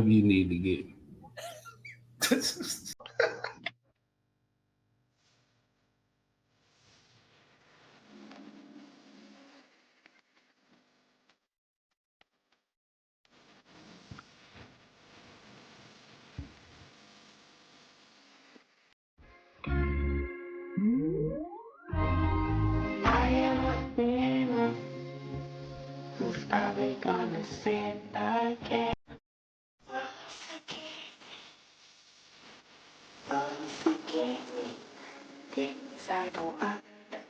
whatever you need to get. I am a Remus. Who's probably gonna sin again? Once again, things I don't understand.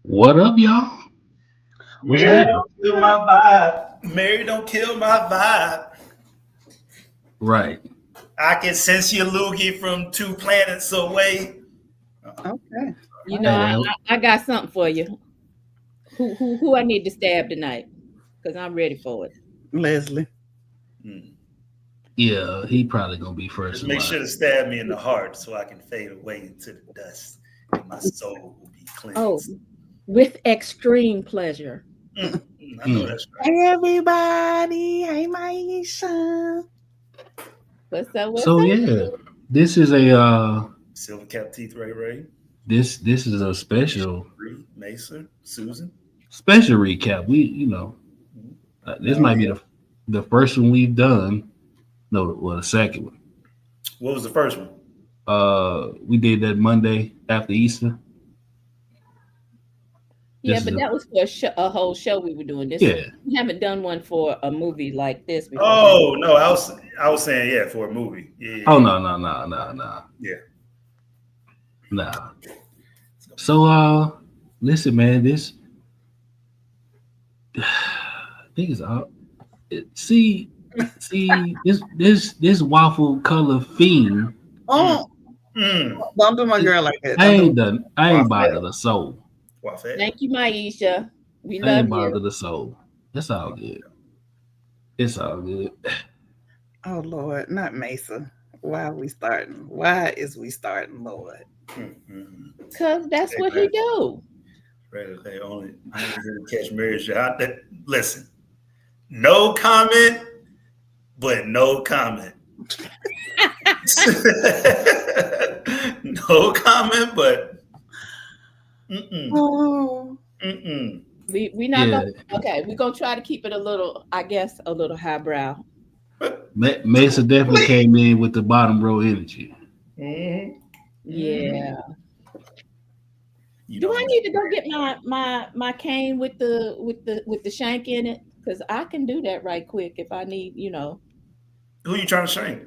What up, y'all? What's Mary happening? don't kill my vibe. Mary don't kill my vibe. Right. I can sense your loogie from 2 planets away. Okay. You know, I got something for you. Who I need to stab tonight? Because I'm ready for it. Leslie. Yeah, he probably gonna be first. Just make sure to stab me in the heart so I can fade away into the dust and my soul will be cleansed. Oh, with extreme pleasure. I know that's right. Hey, everybody. Hey, Maisha. What's up? So yeah, this is a Silver cap teeth, Ray. this is a special Mesa, Susan. special recap. We this might be the first one we've done. No, well, the second one. What was the first one? We did that Monday after Easter. Yeah, but that was for a whole show we were doing this. Yeah. We haven't done one for a movie like this before. Oh no, I was saying for a movie. Yeah. Oh no. Yeah. Nah. So listen, man, this I think it's out. See this waffle color fiend. Oh, don't do my girl like that. I ain't bothered the soul. Thank you, Maisha. We I ain't love you. bothered the soul. It's all good. It's all good. Oh Lord, not Mesa. Why are we starting? Why is we starting, Lord? Because that's what he do. They only I ain't here to catch marriage out there. Listen, no comment, but no comment. No comment, but We not gonna okay. We're gonna try to keep it a little highbrow. Mesa definitely came in with the bottom row energy. Yeah. Do I need to go get my cane with the shank in it? Because I can do that right quick if I need, Who you trying to shank?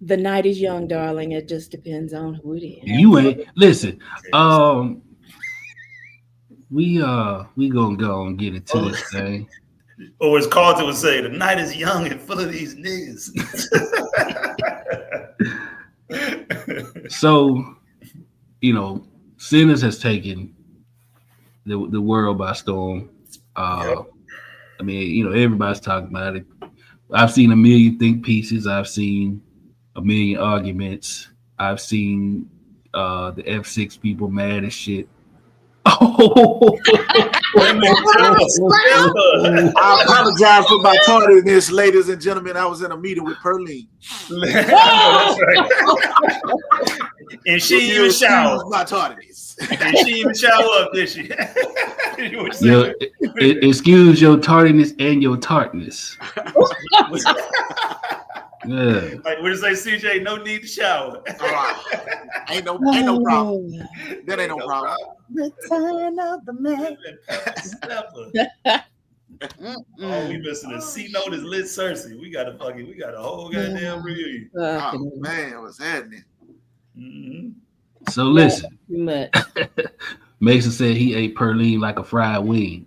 The night is young, darling. It just depends on who it is. You ain't listen. We gonna go and get into this thing. Or as Carlton would say, the night is young and full of these niggas. So, Sinners has taken the world by storm. I mean, everybody's talking about it. I've seen a million think pieces. I've seen a million arguments. I've seen the F6 people mad as shit. Oh, I apologize for my tardiness, ladies and gentlemen. I was in a meeting with Pearline. That's right. And she didn't even shower. My tardiness. And she didn't even shower up, did she? Excuse your tardiness and your tartness. Yeah. Like, what did you say, CJ? No need to shower. Ain't no problem. That ain't no problem. Return of the man. Oh, we missing a C note is lit Cersei. We got a whole goddamn reunion. Oh man, what's happening? So listen. Mason said he ate Pearline like a fried wing.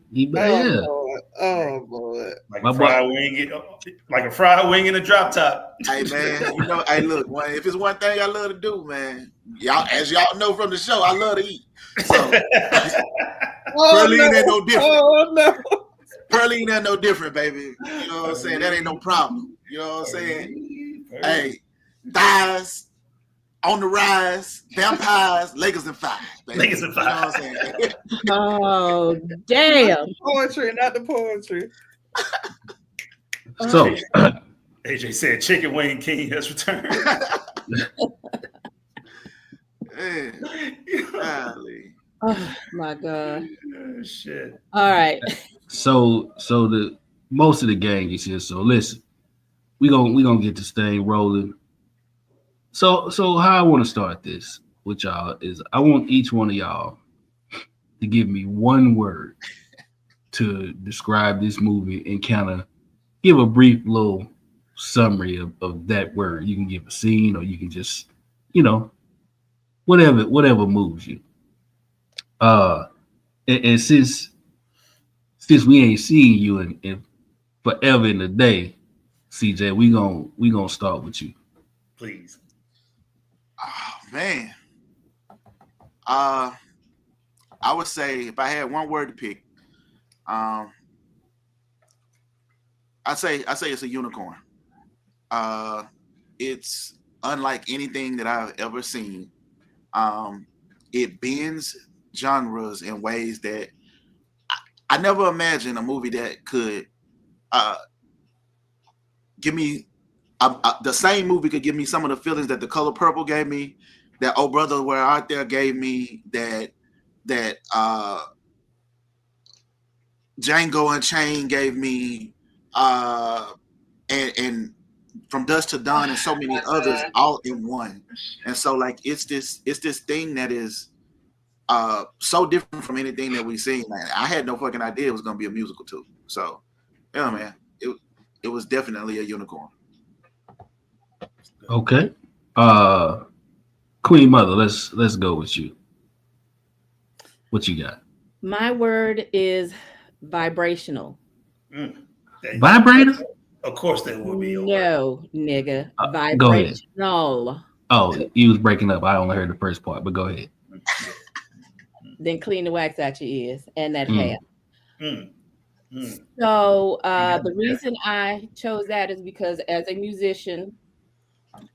Oh boy. Like a fried wing in a drop top. Hey man, hey look, if it's one thing I love to do, man, as y'all know from the show, I love to eat. So Pearline ain't no different. Oh no. Pearline ain't no different, baby. You know what I'm saying? That ain't no problem. You know what I'm saying? Hey, thighs on the rise, vampires, Lakers and five. Baby. Lakers and five. You know what I'm saying? Oh, damn. Poetry, not the poetry. So, AJ said Chicken Wing King has returned. Golly. Oh my God. Oh, shit. All right. so the most of the gang is here. So listen, we gonna get this thing rolling. So how I want to start this with y'all is I want each one of y'all to give me one word to describe this movie and kind of give a brief little summary of that word. You can give a scene or you can just, you know, whatever moves you. Uh and since we ain't seen you in forever in a day, CJ, we gonna start with you. Please. Oh man. I would say if I had one word to pick, um, I say it's a unicorn. Uh, it's unlike anything that I've ever seen. Um, it bends genres in ways that I never imagined a movie that could uh, give me the same movie could give me some of the feelings that The Color Purple gave me, that Oh Brother Where Art Thou gave me, that Django Unchained gave me, uh, and From Dusk to Dawn and so many others all in one. And so like it's this thing that is so different from anything that we've seen. Man, I had no fucking idea it was gonna be a musical too. So yeah, man, it was definitely a unicorn. Okay. Uh Queen Mother, let's go with you. What you got? My word is vibrational. Mm. Vibrator? Of course, that will be your word. No, nigga. Go ahead. Vibrational. Oh, you was breaking up. I only heard the first part, but go ahead. Then clean the wax out your ears and that hair. Mm. Mm. So the reason I chose that is because as a musician,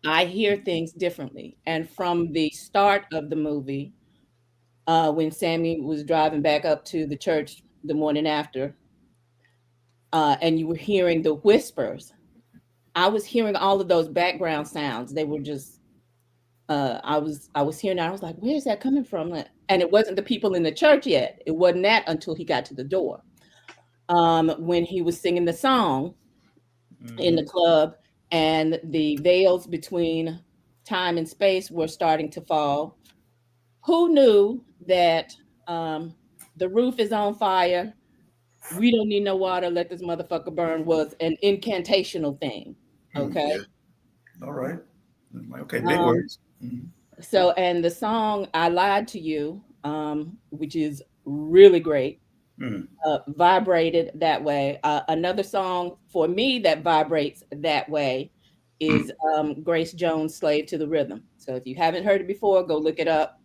I hear things differently. And from the start of the movie, when Sammy was driving back up to the church the morning after, and you were hearing the whispers, I was hearing all of those background sounds. They were just, I was hearing that. I was like, where's that coming from? And it wasn't the people in the church yet. It wasn't that until he got to the door. When he was singing the song in the club and the veils between time and space were starting to fall. Who knew that the roof is on fire? We don't need no water. Let this motherfucker burn was an incantational thing. Okay. Yeah. All right. Okay, big Um, words. Mhm. so, and the song I Lied to You, which is really great, Mm. vibrated that way. Another song for me that vibrates that way is Grace Jones' Slave to the Rhythm. So if you haven't heard it before, go look it up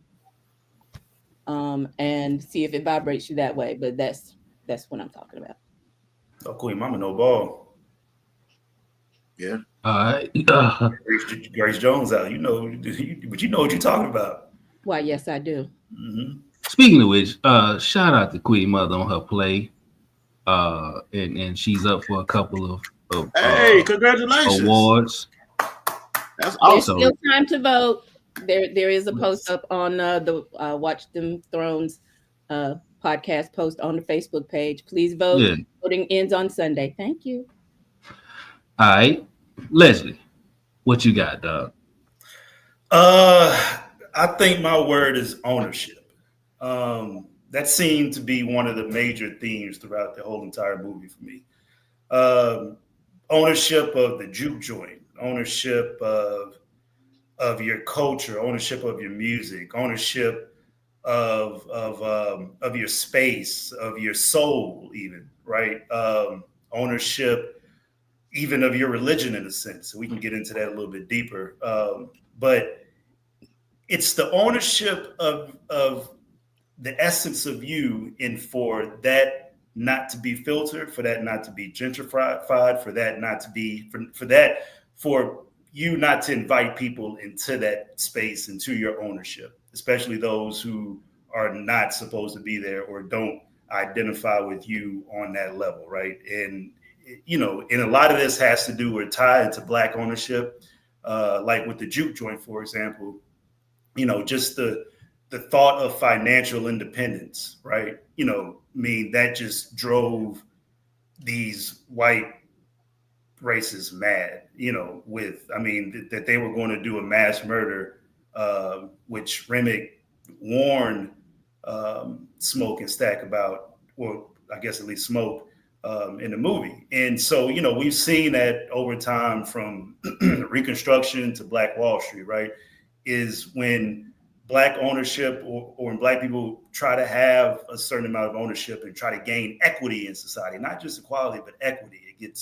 and see if it vibrates you that way. But that's what I'm talking about. Oh, Queen Mama, no ball. Yeah. All right. Grace Jones out. You know, but you know what you're talking about. Why, yes, I do. Mm-hmm. Speaking of which, shout out to Queen Mother on her play. And she's up for a couple of Hey, congratulations. awards. That's There's awesome. still time to vote. There is a post up on the Watch Them Thrones podcast post on the Facebook page. Please vote. Yeah. Voting ends on Sunday. Thank you. All right. Leslie, what you got, dog? I think my word is ownership. That seemed to be one of the major themes throughout the whole entire movie for me. Ownership of the juke joint, ownership of your culture, ownership of your music, ownership of your space, of your soul, even right. Ownership even of your religion in a sense. So we can get into that a little bit deeper. But it's the ownership of the essence of you, and for that not to be filtered, for that not to be gentrified, for that not to be for you not to invite people into that space, into your ownership, especially those who are not supposed to be there or don't identify with you on that level, right? And you know, and a lot of this has to do or tied into Black ownership, like with the Juke joint, for example. You know, just the thought of financial independence, right? You know, I mean, that just drove these white racists mad, you know, with, I mean, that they were going to do a mass murder, which Remick warned Smoke and Stack about, or I guess at least Smoke, in the movie. And so, you know, we've seen that over time from Reconstruction to Black Wall Street, right? Is when Black ownership or when Black people try to have a certain amount of ownership and try to gain equity in society, not just equality, but equity, it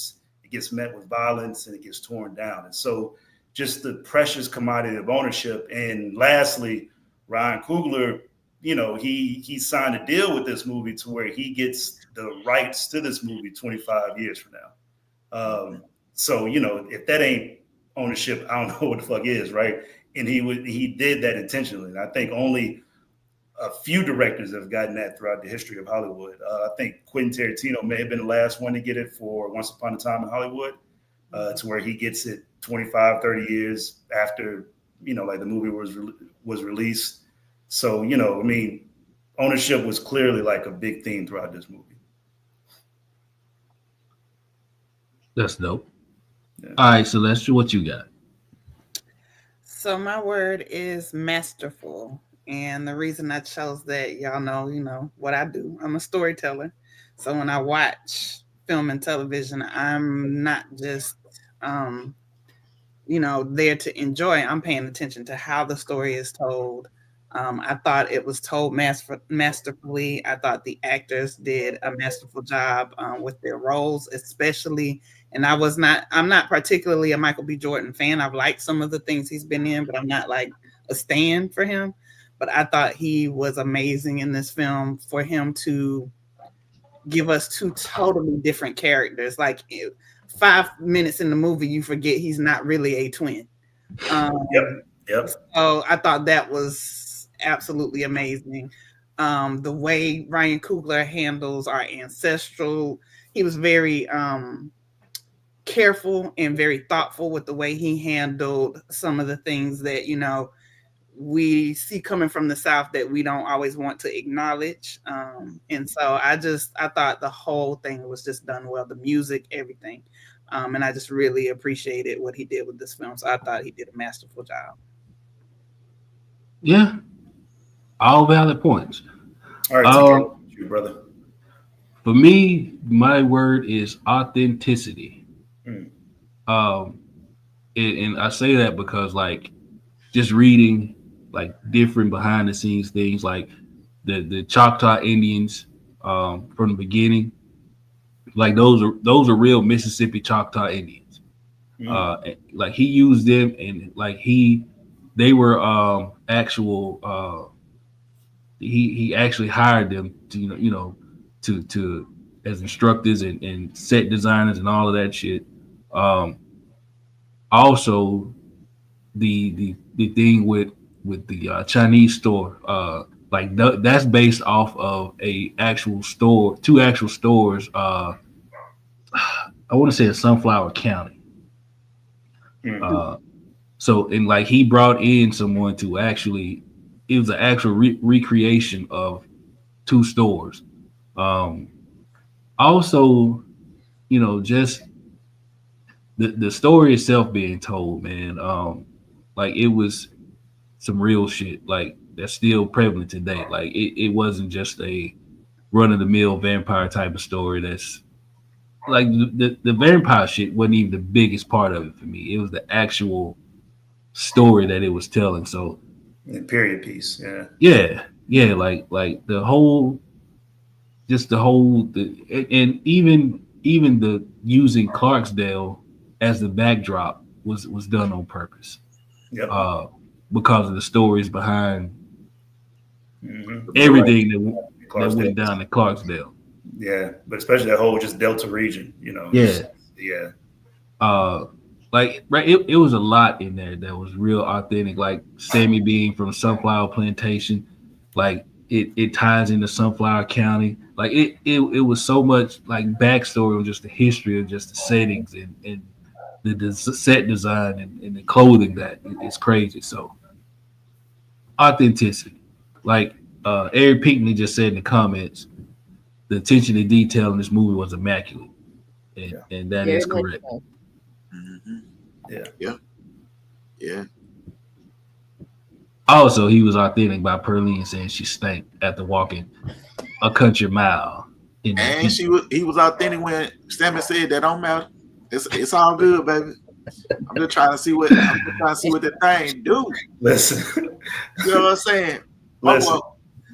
gets met with violence and it gets torn down. And so just the precious commodity of ownership. And lastly, Ryan Coogler, you know, he signed a deal with this movie to where he gets the rights to this movie 25 years from now. So, you know, if that ain't ownership, I don't know what the fuck is, right? And he did that intentionally. And I think only a few directors have gotten that throughout the history of Hollywood. I think Quentin Tarantino may have been the last one to get it for Once Upon a Time in Hollywood, to where he gets it 25, 30 years after, you know, like the movie was released. So, you know, I mean, ownership was clearly like a big theme throughout this movie. That's dope. Yeah. All right, Celestia, what you got? So my word is masterful. And the reason I chose that, y'all know, you know, what I do. I'm a storyteller. So when I watch film and television, I'm not just, you know, there to enjoy. I'm paying attention to how the story is told. I thought it was told masterfully. I thought the actors did a masterful job with their roles, especially. And I'm not particularly a Michael B. Jordan fan. I've liked some of the things he's been in, but I'm not like a stan for him. But I thought he was amazing in this film for him to give us two totally different characters. Like 5 minutes in the movie, you forget he's not really a twin. Yep. So I thought that was absolutely amazing. The way Ryan Coogler handles our ancestral, he was very careful and very thoughtful with the way he handled some of the things that, you know, we see coming from the South that we don't always want to acknowledge. And so I thought the whole thing was just done well, the music, everything. And I just really appreciated what he did with this film. So I thought he did a masterful job. Yeah, all valid points. All right, TK, you, brother. For me, my word is authenticity. And I say that because, like, just reading like different behind the scenes things, like the Choctaw Indians from the beginning, like those are real Mississippi Choctaw Indians. Like he used them, and like they were actual. He actually hired them to to as instructors and set designers and all of that shit. Also, the thing with the Chinese store, like that's based off of a actual store, two actual stores. I want to say in Sunflower County. So, and like he brought in someone to actually, it was an actual recreation of two stores. Also, just the story itself being told, man. Like it was some real shit, like that's still prevalent today. Like it wasn't just a run of the mill vampire type of story. That's like the vampire shit wasn't even the biggest part of it for me. It was the actual story that it was telling. So period piece, yeah, like the whole, and even the using Clarksdale as the backdrop was done on purpose. Yep. Because of the stories behind everything that went down in Clarksdale. Yeah, but especially that whole just Delta region, Yeah. Like right, it was a lot in there that was real authentic. Like Sammy being from Sunflower Plantation, like it ties into Sunflower County. Like it was so much like backstory on just the history of just the settings and the set design and the clothing that it's crazy. So authenticity, like Eric Pinckney just said in the comments, the attention to detail in this movie was immaculate, and that Very is much correct. so. Yeah. Also, he was authentic by Pearline saying she stank after walking a country mile in that And heat. he was authentic when Stammer said that don't matter. It's all good, baby. I'm just trying to see what that thing do. Listen, You know what I'm saying? listen.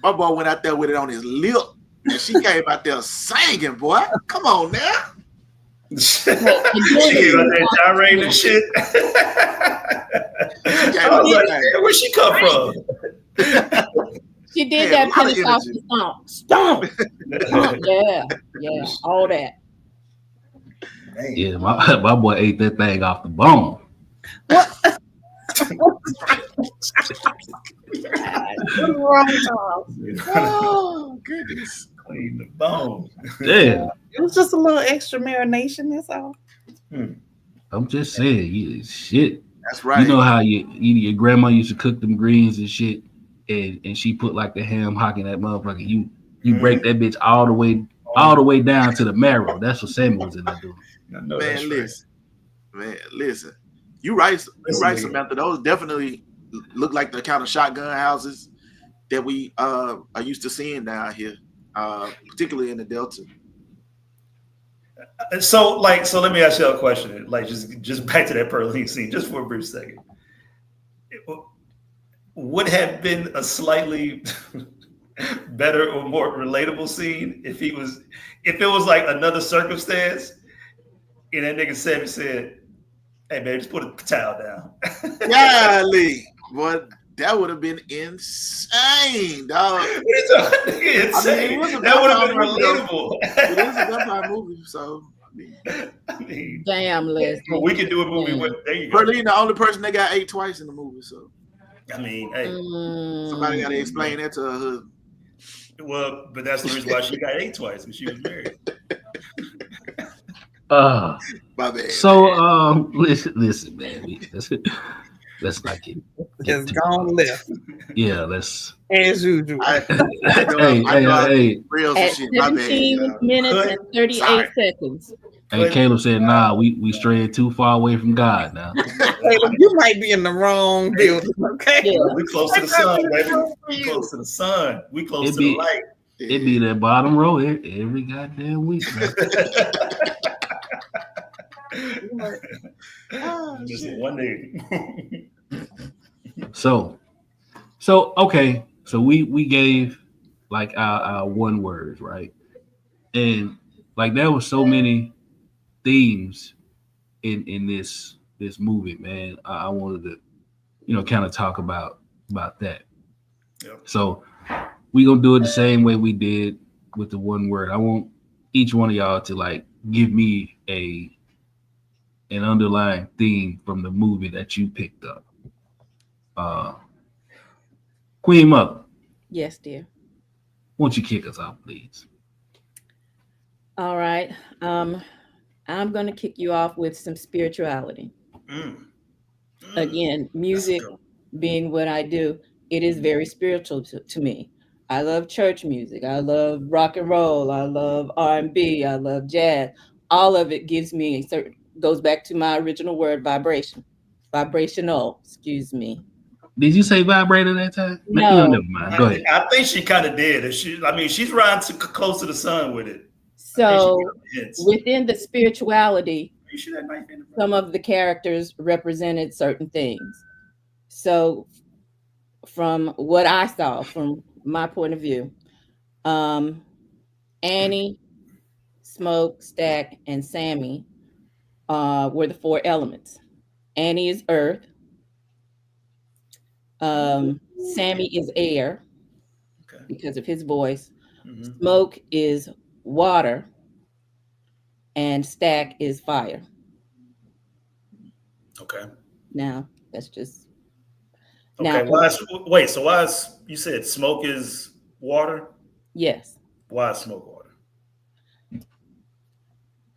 My boy went out there with it on his lip, and she came out there singing, boy. Come on now. She came out there gyrating and shit. I was like, "Damn, where'd she come from?" She did Yeah, that a lot of Pentecostal energy. stomp. Yeah, all that. Yeah, my boy ate that thing off the bone. What's wrong, Charles? Oh, goodness. Clean the bone. Yeah, It was just a little extra marination. That's all. I'm just saying, shit. That's right. You know how your grandma used to cook them greens and shit, and she put like the ham hock in that motherfucker. You break that bitch all the way down to the marrow. That's what Sammy was in there doing. Man, listen. You right, Samantha. Those definitely look like the kind of shotgun houses that we are used to seeing down here, particularly in the Delta. So let me ask you a question. Like, just back to that Pearline scene, just for a brief second. It would have been a slightly better or more relatable scene if it was like another circumstance, and that nigga said, "Hey man, just put a towel down." Golly, boy, that would have been insane, dog. Insane. That would have been relatable. It is a vampire movie, so I mean, Damn, Liz. we can do a movie with. There you go. Pearline, the only person that got ate twice in the movie, so I mean, hey. somebody got to explain that to her husband. Well, but that's the reason why she got ate twice when she was married. My bad. So listen, man. Let's not get Just gone left yeah. Let's as usual. hey. Real At shit. My bad. 17 minutes and 38 seconds. Hey, Caleb said, "Nah, we strayed too far away from God now." Caleb, you might be in the wrong building. Okay. Yeah. We close to the sun, baby. We close to the sun. We close to the light. It be that bottom row every goddamn week, man. Just one day. So okay. So we gave like our one words, right? And like there were so many themes in this movie, man. I wanted to, kind of talk about that. Yep. So we gonna do it the same way we did with the one word. I want each one of y'all to like give me an underlying theme from the movie that you picked up. Queen Mother. Yes, dear. Won't you kick us off, please? All right. I'm going to kick you off with some spirituality. Again, music being what I do, it is very spiritual to me. I love church music. I love rock and roll. I love R&B. I love jazz. All of it gives me goes back to my original word, vibration. Vibrational, excuse me. Did you say vibrator that time? No. Never mind. Go ahead. I think she kind of did. She's riding close to the sun with it. So within the spirituality, some of the characters represented certain things. So from what I saw, from my point of view, Annie, Smoke, Stack, and Sammy were the four elements. Annie is earth. Sammy is air because of his voice. Smoke is water, and Stack is fire. Okay. Now that's just okay. Why is you said Smoke is water. Yes. Why smoke water?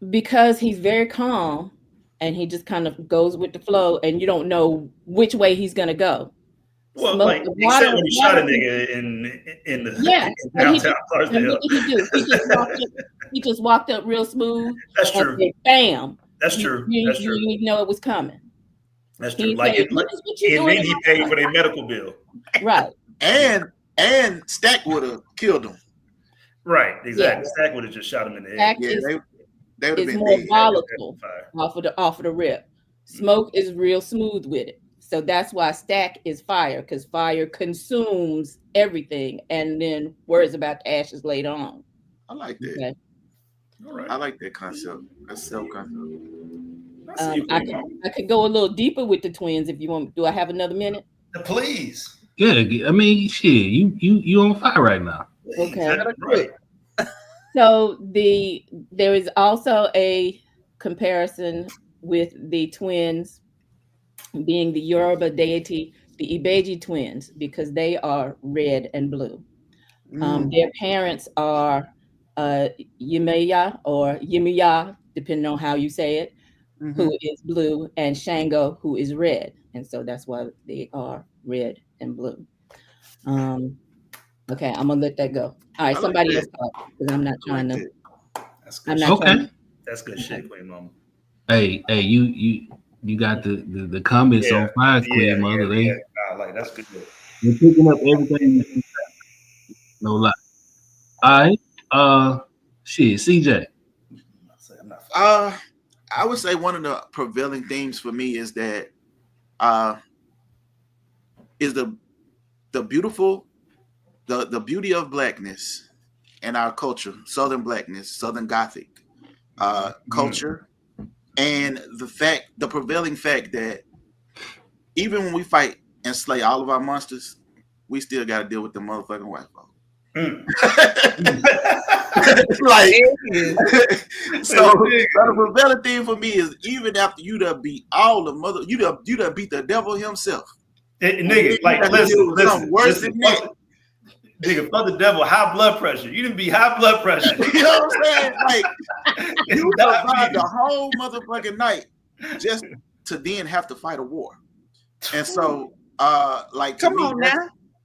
Because he's very calm and he just kind of goes with the flow and you don't know which way he's going to go. Well, Smoke like the except water, when he shot a nigga in the yeah, in and he downtown just, and Clarksdale. what did he do? He just walked up real smooth. That's And true. said, bam. That's You, true. you, That's you true. didn't even know it was coming. That's He true. Like, said, it, like "This is what you and doing then in he my paid car." for their medical bill. Right. And Stack would have killed him. Right. Exactly. Yeah. Stack would have just shot him in the head. Stack Yeah, is they would have been more dead. volatile Fire. off of the rip. Smoke is real smooth with it. So that's why Stack is fire, because fire consumes everything and then worries about the ashes later on. I like that. Okay. All right. I like that concept. That's so concept. I see I could go a little deeper with the twins if you want. Do I have another minute? Please. Yeah, I mean, shit, you on fire right now. Please. Okay. That's right. So there is also a comparison with the twins being the Yoruba deity, the Ibeji twins, because they are red and blue. Their parents are Yemiya or Yemiya, depending on how you say it, who is blue, and Shango, who is red. And so that's why they are red and blue. Okay, I'm gonna let that go. All right, somebody else talk, because I'm not trying to. That's good. I'm not trying to. That's good shit, Queen Mama. Hey, you got the comments on fire, Queen Mother. Like that's good. They're picking up everything. No lie. All right. Shit, CJ. I would say one of the prevailing themes for me is that is the beautiful the beauty of blackness and our culture, Southern blackness, Southern Gothic culture, and the prevailing fact that even when we fight and slay all of our monsters, we still got to deal with the motherfucking white folk. Like, so the prevailing thing for me is even after you done beat all the mother, you done beat the devil himself. Nigga, like listen, worse than that. Nigga, fuck the devil, high blood pressure. You didn't be high blood pressure. You know what I'm saying? Like, you survived the whole motherfucking night just to then have to fight a war. And so, like, to me,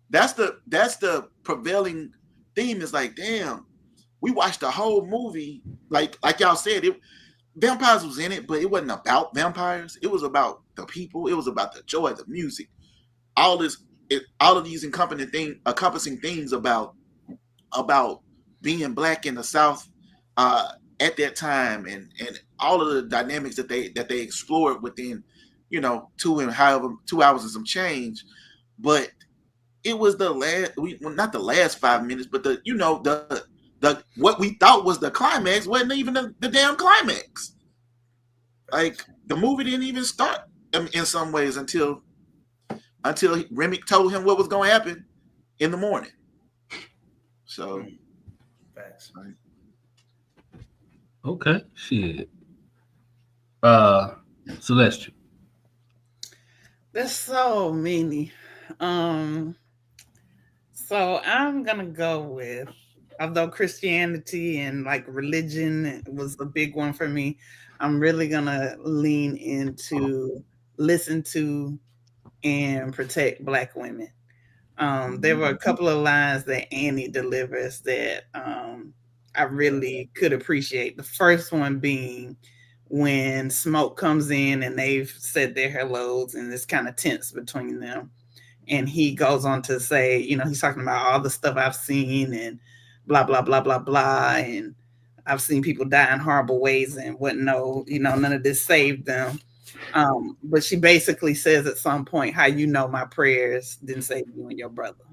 that's the prevailing theme. Is like, damn, we watched the whole movie. Like y'all said, vampires was in it, but it wasn't about vampires. It was about the people. It was about the joy, the music, all of these encompassing things about being black in the South at that time, and all of the dynamics that they explored within, 2 hours and some change. But it was not the last 5 minutes, but the what we thought was the climax wasn't even the damn climax. Like, the movie didn't even start in some ways until Remy told him what was going to happen in the morning. So, facts. Right. Okay, shit. Celestia. There's so many. So I'm gonna go with, although Christianity and like religion was a big one for me, I'm really gonna lean into listen to and protect Black women. There were a couple of lines that Annie delivers that I really could appreciate. The first one being when Smoke comes in and they've said their hellos and it's kind of tense between them. And he goes on to say, he's talking about all the stuff I've seen and blah, blah, blah, blah, blah. And I've seen people die in horrible ways and none of this saved them. But she basically says at some point, how my prayers didn't save you and your brother.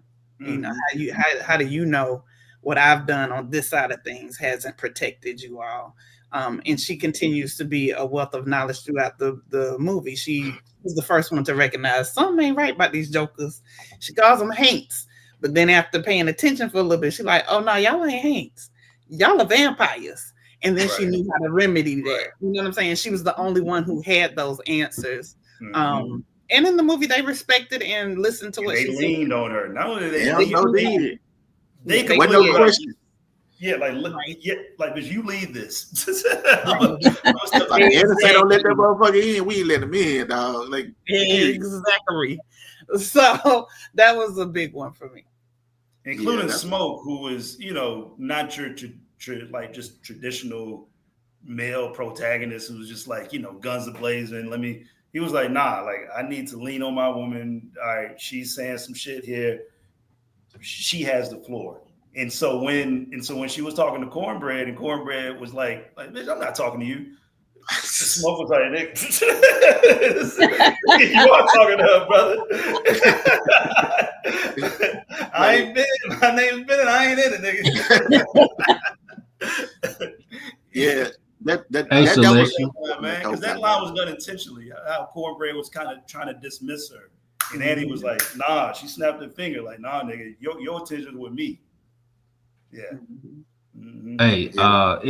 How do you know what I've done on this side of things hasn't protected you all? And she continues to be a wealth of knowledge throughout the movie. She was the first one to recognize something ain't right about these jokers. She calls them haints. But then after paying attention for a little bit, she's like, oh no, y'all ain't haints. Y'all are vampires. And then she knew how to remedy that. You know what I'm saying? She was the only one who had those answers. And in the movie, they respected and listened to what she said. They leaned on her. Not only they They could wasn't put no you out. question. Yeah, like look, Right. yeah, like bitch, you leave this. Like Anderson say, don't let that motherfucker in. We ain't let him in, dog. Like Exactly. So that was a big one for me. including Yeah, Smoke, who was, not your like just traditional male protagonist who was just like, guns a blazing. He was like, nah, like I need to lean on my woman. All right, she's saying some shit here. She has the floor. And so when she was talking to Cornbread, and Cornbread was like, bitch, I'm not talking to you. Smoke was like, Nick, you are talking to her, brother. I ain't been. My name's Ben, and I ain't in it, nigga. yeah. That Hey, was Celestia. Man, because that line was done intentionally. How Cornbread was kind of trying to dismiss her, and Andy was like, "Nah." She snapped her finger, like, "Nah, nigga, your attention's with me." Yeah. Mm-hmm. Hey, Yeah.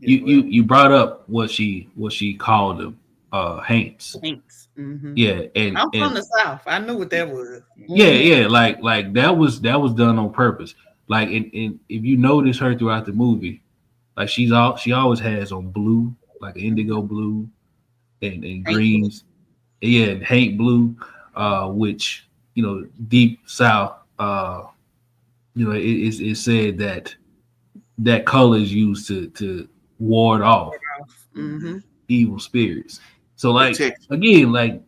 you brought up what she called them, haints. Thanks. Mm-hmm. Yeah, I'm from the South. I knew what that was. yeah, like that was done on purpose. Like, in if you notice her throughout the movie, like she always has on blue, like indigo blue, and Thank greens. Yeah, and hate blue, which deep south. It's said that color is used to ward off Mm-hmm. evil spirits. So, like, Protect. again, like,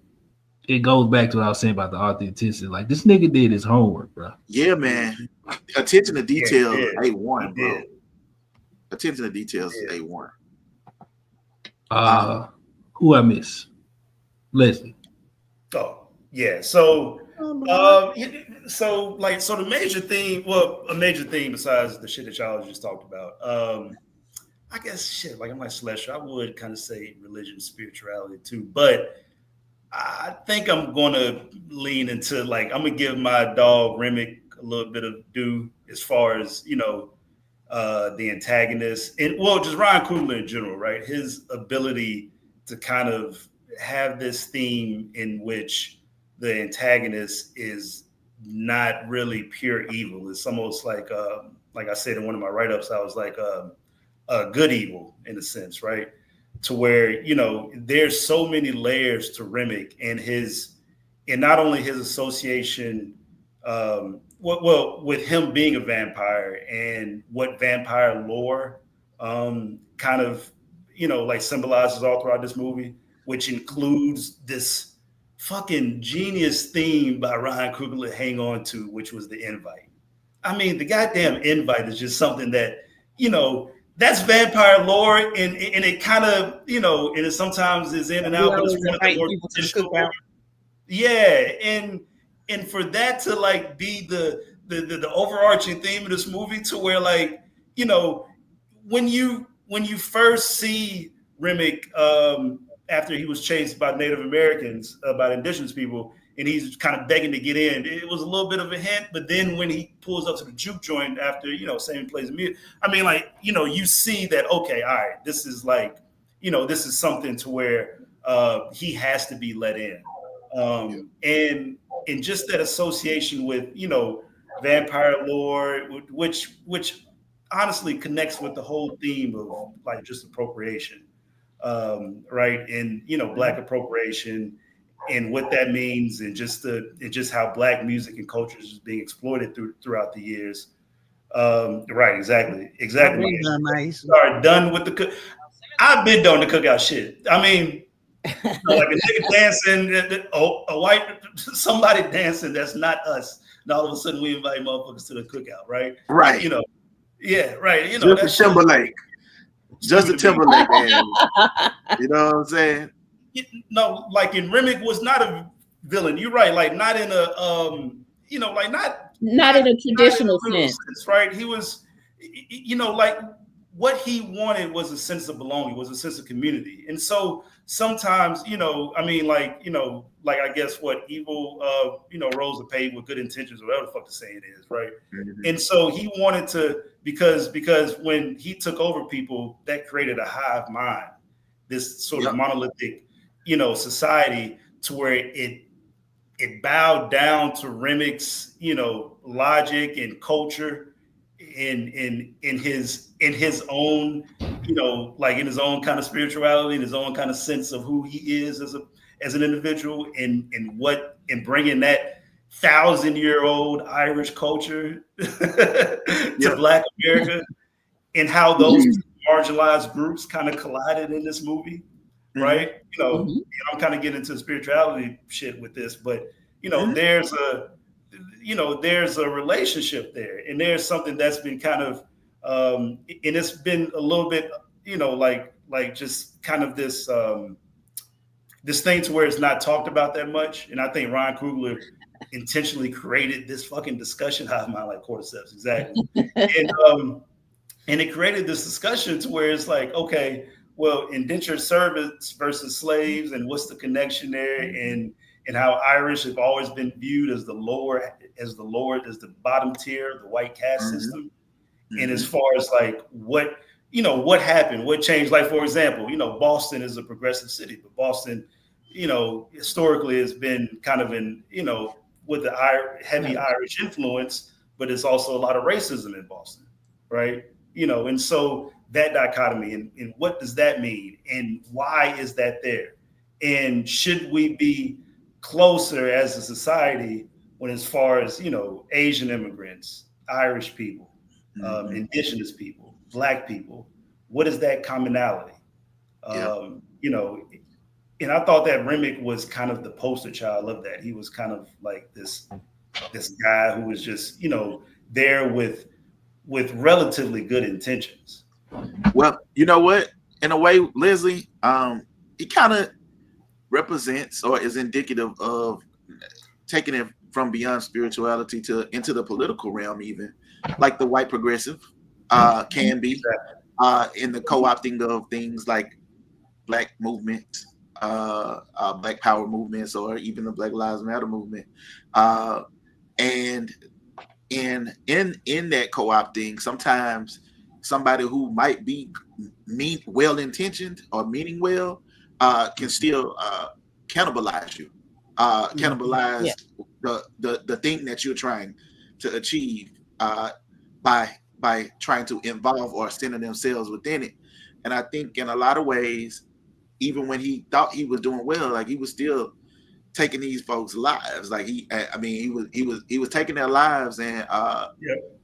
it goes back to what I was saying about the authenticity. Like, this nigga did his homework, bro. Yeah, man. Attention to detail, Yeah, A1, bro. did. Attention to details, A1. Who I miss? Leslie. Oh, yeah. So, Oh, so the major theme, well, a major theme besides the shit that y'all just talked about, I guess shit, like I'm like Celestia, I would kind of say religion, spirituality too, but I think I'm gonna lean into like I'm gonna give my dog Remick a little bit of due as far as the antagonist and well just Ryan Coogler in general, right? His ability to kind of have this theme in which the antagonist is not really pure evil. It's almost like I said in one of my write-ups, I was like a good evil in a sense, right? To where there's so many layers to Remick and not only his association, with him being a vampire and what vampire lore kind of like symbolizes all throughout this movie, which includes this fucking genius theme by Ryan Coogler to hang on to, which was the invite. I mean, the goddamn invite is just something that that's vampire lore, and it kind of and it sometimes is in and we out, but it's always one of the invite more people to the traditional. cookout. Yeah, and for that to like be the overarching theme of this movie, to where like when you first see Remick after he was chased by Native Americans, by indigenous people, and he's kind of begging to get in. It was a little bit of a hint, but then when he pulls up to the Juke joint after same plays music, I mean, like you see that okay, all right, this is like this is something to where he has to be let in, and just that association with vampire lore, which honestly connects with the whole theme of like just appropriation, right? And black appropriation and what that means, and just how black music and culture is being exploited throughout the years. Right, exactly. Nice. Are done with the cook. I've been done the cookout shit. I mean, like a nigga dancing, a white somebody dancing that's not us. And all of a sudden we invite motherfuckers to the cookout, right? Right. Yeah, right. Justin Timberlake. Justin Timberlake, man. You know what I'm saying? No, like in Remick was not a villain. You're right. Like not in a like not in a traditional sense, right? He was, like what he wanted was a sense of belonging, was a sense of community. And so sometimes, I mean, like I guess what evil, roles are paid with good intentions, or whatever the fuck the saying is, right? Mm-hmm. And so he wanted to, because when he took over people, that created a hive mind, this sort of monolithic, society, to where it bowed down to Remick's, logic and culture. in his own, like in his own kind of spirituality, in his own kind of sense of who he is as an individual, and what in bringing that 1,000-year-old Irish culture to Black America, and how those marginalized groups kind of collided in this movie, right? And I'm kind of getting into spirituality shit with this, but there's a relationship there, and there's something that's been kind of, and it's been a little bit, like just kind of this this thing to where it's not talked about that much. And I think Ryan Coogler intentionally created this fucking discussion. How am I like cordyceps? Exactly. And it created this discussion to where it's like, okay, well, indentured servants versus slaves, and what's the connection there, and how Irish have always been viewed as the bottom tier of the white caste system. And as far as like what happened, what changed, like for example, Boston is a progressive city, but Boston, historically has been kind of in, with the heavy Irish influence, but it's also a lot of racism in Boston, right? And so that dichotomy, and what does that mean, and why is that there? And should we be closer as a society when, as far as, Asian immigrants, Irish people, indigenous people, Black people, what is that commonality? And I thought that Remick was kind of the poster child of that. He was kind of like this guy who was just, there with relatively good intentions. Well, you know what? In a way, Leslie, he kind of represents or is indicative of taking it from beyond spirituality into the political realm, even like the white progressive can be in the co-opting of things like Black movements, Black Power movements, or even the Black Lives Matter movement, and in that co-opting, sometimes somebody who might be well-intentioned or meaning well can still cannibalize you, cannibalize the thing that you're trying to achieve by trying to involve or center themselves within it. And I think in a lot of ways, even when he thought he was doing well, like he was still taking these folks' lives. Like he was taking their lives and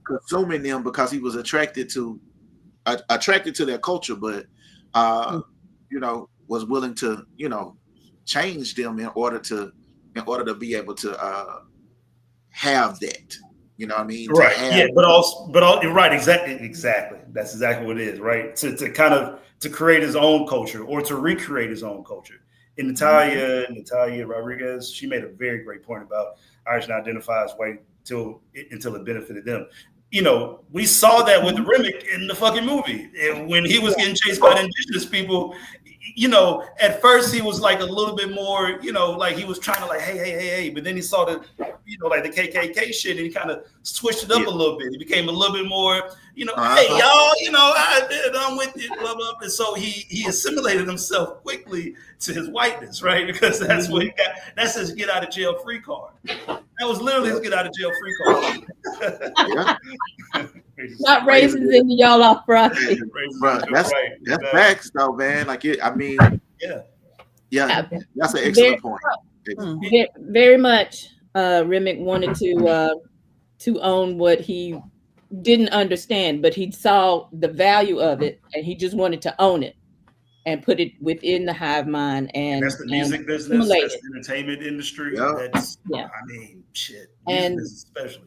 consuming them because he was attracted to their culture, but was willing to change them in order to be able to have that. You know what I mean? Right. But right. Exactly. That's exactly what it is. Right. To create his own culture, or to recreate his own culture. And Natalia Rodriguez, she made a very great point about Irish and identify as white until it benefited them. We saw that with Remick in the fucking movie. And when he was getting chased by the indigenous people, at first he was like a little bit more, like he was trying to like, hey, but then he saw the, like the KKK shit, and he kind of switched it up a little bit. He became a little bit more, hey, y'all, I'm with you, blah, blah. And so he assimilated himself quickly to his whiteness, right? Because that's what he got. That's his get out of jail free card. That was literally his get out of jail free card. Not raisins in y'all off Friday. That's facts though, man. Like that's an excellent point. Very much. Remick wanted to own what he didn't understand, but he saw the value of it, and he just wanted to own it and put it within the hive mind. And that's the music business, that's the entertainment industry. That's I mean, shit. And especially.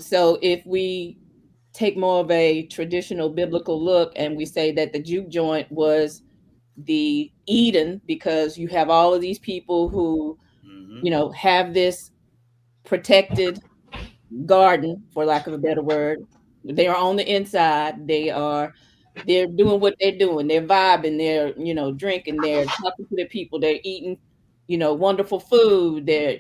So if we take more of a traditional biblical look and we say that the Juke joint was the Eden, because you have all of these people who, have this protected garden, for lack of a better word. They are on the inside. They're doing what they're doing. They're vibing. They're, drinking. They're talking to the people. They're eating, wonderful food. They're,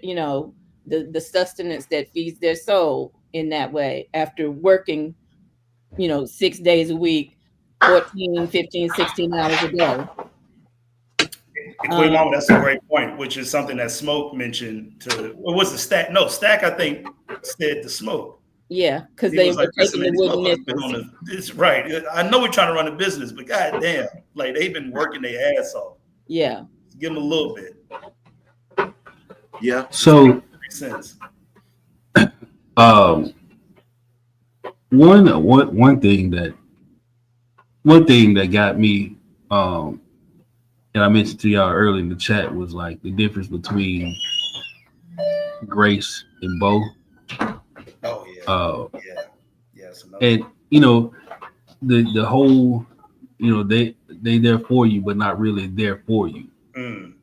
the sustenance that feeds their soul in that way after working, 6 days a week, 14, 15, 16 hours a day. That's a great point, which is something that Smoke mentioned to, what was the Stack? No, Stack, I think, said to Smoke. Yeah, because He they was were like, listen, taking man, the these wooden motherfuckers been nipples. on this right. I know we're trying to run a business, but goddamn, like they've been working their ass off. Yeah. Give them a little bit. Yeah. So Makes sense. um, one thing that got me and I mentioned to y'all earlier in the chat was like the difference between Grace and Bo. Oh yeah, yeah. And the whole they there for you, but not really there for you.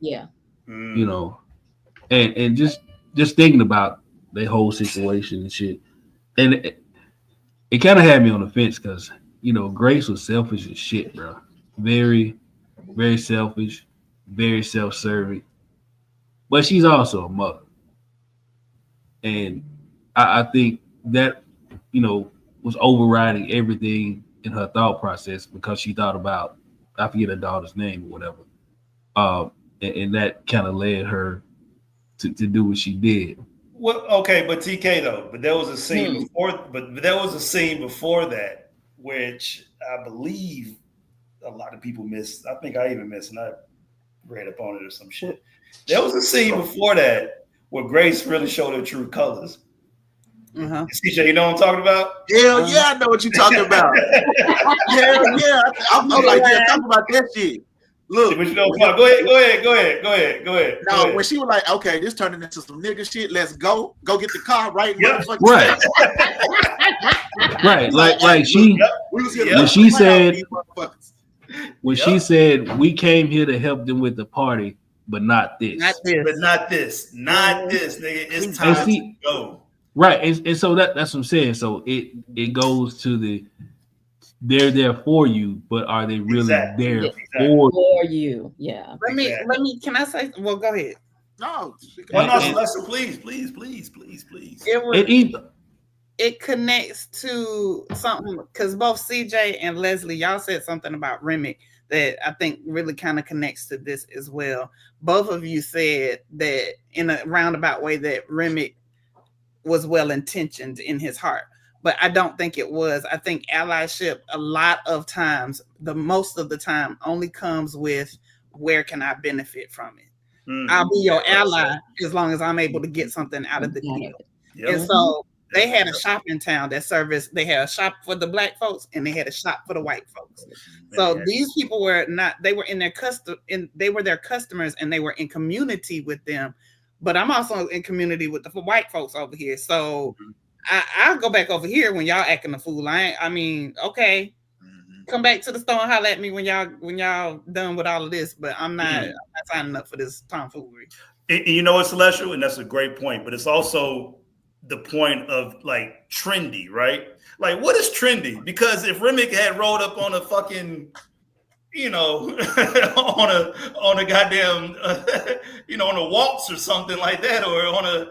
Yeah. And just thinking about the whole situation and shit, and it kind of had me on the fence because Grace was selfish as shit, bro. Very, very selfish, very self-serving, but she's also a mother, and I think that was overriding everything in her thought process because she thought about, I forget her daughter's name or whatever, and that kind of led her to do what she did. Well, okay, but TK though, but there was a scene before, but there was a scene before that, which I believe a lot of people missed. I think I even missed, and I read up on it or some shit. There was a scene before that where Grace really showed her true colors. CJ, you know what I'm talking about? Hell yeah, I know what you're talking about. Hell yeah, I'm like, yeah, talk about that shit. Look, but go ahead. No, when she was like, okay, this turning into some nigga shit. Let's go get the car right. Yeah. Right. Right. Like she when she said she said we came here to help them with the party, but not this. Not this, nigga. It's time to go. Right, and so that's what I'm saying. So it goes to they're there for you, but are they really there for you? Yeah. Let me. Can I say? Well, go ahead. No. Celestia, please. It connects to something because both CJ and Leslie, y'all said something about Remick that I think really kind of connects to this as well. Both of you said that in a roundabout way that Remick was well intentioned in his heart, but I don't think it was. I think allyship a lot of times, most of the time, only comes with where can I benefit from it. I'll be your ally as long as I'm able to get something out of the deal. Yep. And so they had a shop in town that serviced. They had a shop for the black folks and they had a shop for the white folks. So these people were not. They were in their they were their customers and they were in community with them. But I'm also in community with the white folks over here. So I'll go back over here when y'all acting a fool. I mean, okay, come back to the store and holler at me when y'all done with all of this. But I'm not signing up for this tomfoolery. And you know what, Celestial? And that's a great point. But it's also the point of like trendy, right? Like, what is trendy? Because if Remick had rolled up on a fucking on a goddamn, on a waltz or something like that, or on a,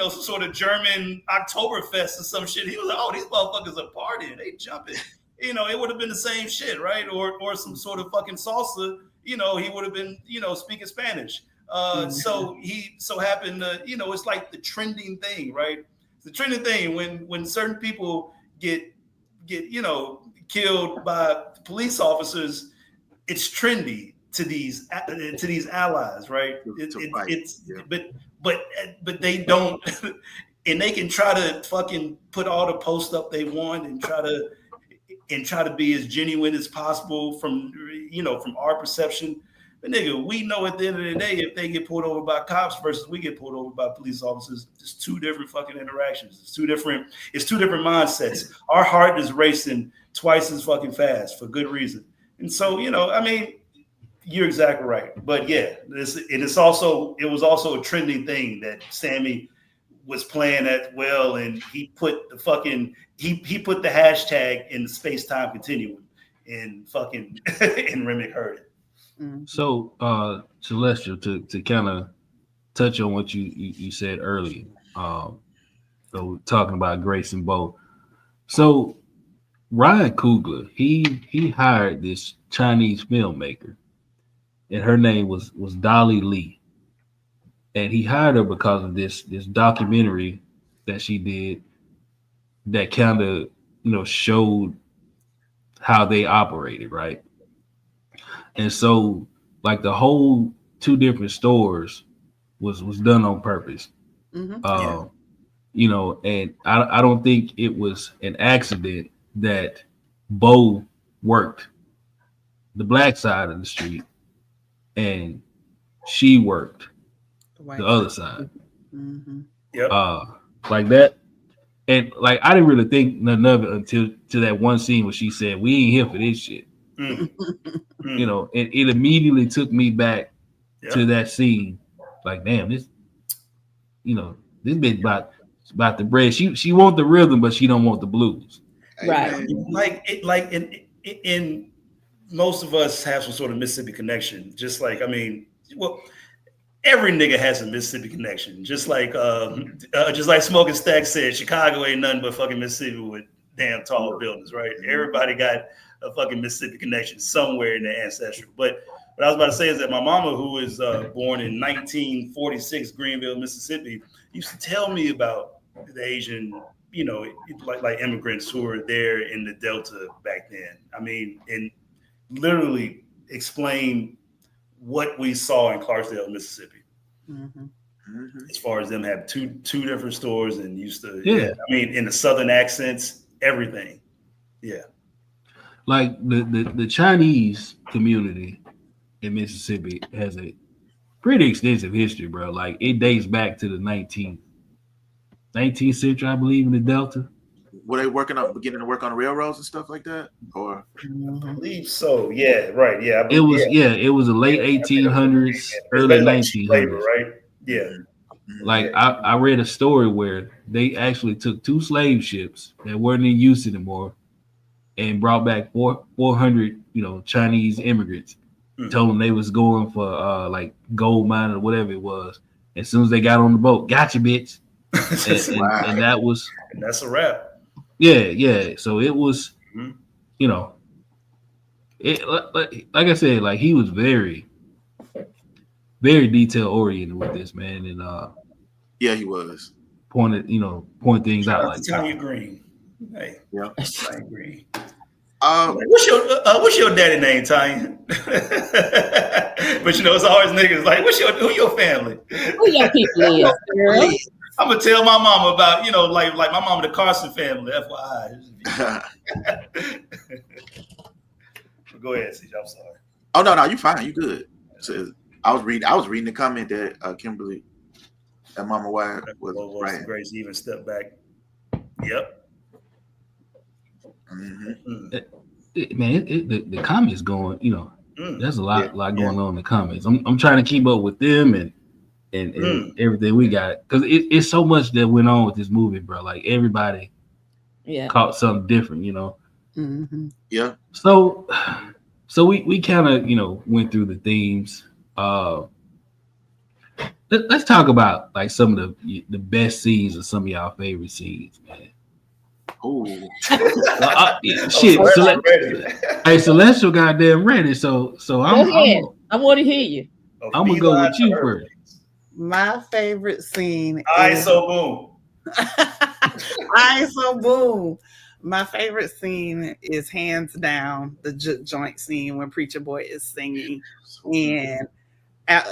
some sort of German Oktoberfest or some shit. He was like, oh, these motherfuckers are partying, they jumping. It would have been the same shit, right? Or some sort of fucking salsa. He would have been, speaking Spanish. So he so happened to, it's like the trending thing, right? It's the trending thing when certain people get killed by police officers. It's trendy to these allies, right? But they don't, and they can try to fucking put all the posts up they want and try to be as genuine as possible from our perception. But nigga, we know at the end of the day, if they get pulled over by cops versus we get pulled over by police officers, it's two different fucking interactions. It's two different mindsets. Our heart is racing twice as fucking fast for good reason. And so, I mean, you're exactly right. But yeah, it was also a trending thing that Sammy was playing at well, and he put the fucking he put the hashtag in the space-time continuum, and fucking and Remick heard it. So Celestial, to kind of touch on what you said earlier, so talking about Grace and Bo. So Ryan Coogler, he hired this Chinese filmmaker, and her name was Dolly Lee, and he hired her because of this documentary that she did that kind of showed how they operated, right? And so like the whole two different stores was done on purpose. Mhm. And I don't think it was an accident that Bo worked the black side of the street and she worked the other side. Mm-hmm. Yep. Like that. And like I didn't really think nothing of it until to that one scene where she said, "We ain't here for this shit." Mm. And it immediately took me back Yep. to that scene. Like, damn, this bitch about the bread. She want the rhythm, but she don't want the blues. Right. Like in most of us have some sort of Mississippi connection. Just like, I mean, well, every nigga has a Mississippi connection. Just like Smoking Stack said, Chicago ain't nothing but fucking Mississippi with damn tall buildings, right? Everybody got a fucking Mississippi connection somewhere in their ancestry. But what I was about to say is that my mama, who was born in 1946, Greenville, Mississippi, used to tell me about the Asian, like immigrants who were there in the Delta back then. I mean, and literally explain what we saw in Clarksdale, Mississippi, as far as them have two different stores and used to, I mean, in the Southern accents, everything. Yeah. Like the Chinese community in Mississippi has a pretty extensive history, bro. Like it dates back to the 19th century, I believe, in the Delta. Were they beginning to work on railroads and stuff like that? Or I believe so. Yeah, right. Yeah. It was the late 1800s, early 1900s. Right? Yeah. Like I read a story where they actually took two slave ships that weren't in use anymore and brought back 400, Chinese immigrants. Told them they was going for like gold mine or whatever it was. As soon as they got on the boat, gotcha, bitch. And that was, and that's a wrap. Yeah. So it was, it like I said, like he was very, very detail oriented with this, man, and yeah, he was point things out like Tanya Green. Hey, yeah, Tanya Green. What's your daddy name, Tanya? But it's always niggas like, who your family? Who your people is, girl? I'm gonna tell my mama about, like my mama, the Carson family, FYI. Go ahead, CJ. I'm sorry. Oh no, you fine, you good. So, I was reading the comment that Kimberly, that Mama Wire was right. Grace even step back. Yep. Man, the comments going, there's a lot going on in the comments. I'm trying to keep up with them and everything we got, because it's so much that went on with this movie, bro. Like everybody caught something different, Yeah. So we kind of went through the themes. Let's talk about like some of the best scenes or some of y'all favorite scenes, man. Oh shit! Celestia goddamn ready. So I want to hear you. I'm gonna go with you first. My favorite scene. ISO boom. ISO boom. My favorite scene is hands down the Juke joint scene when Preacher Boy is singing, and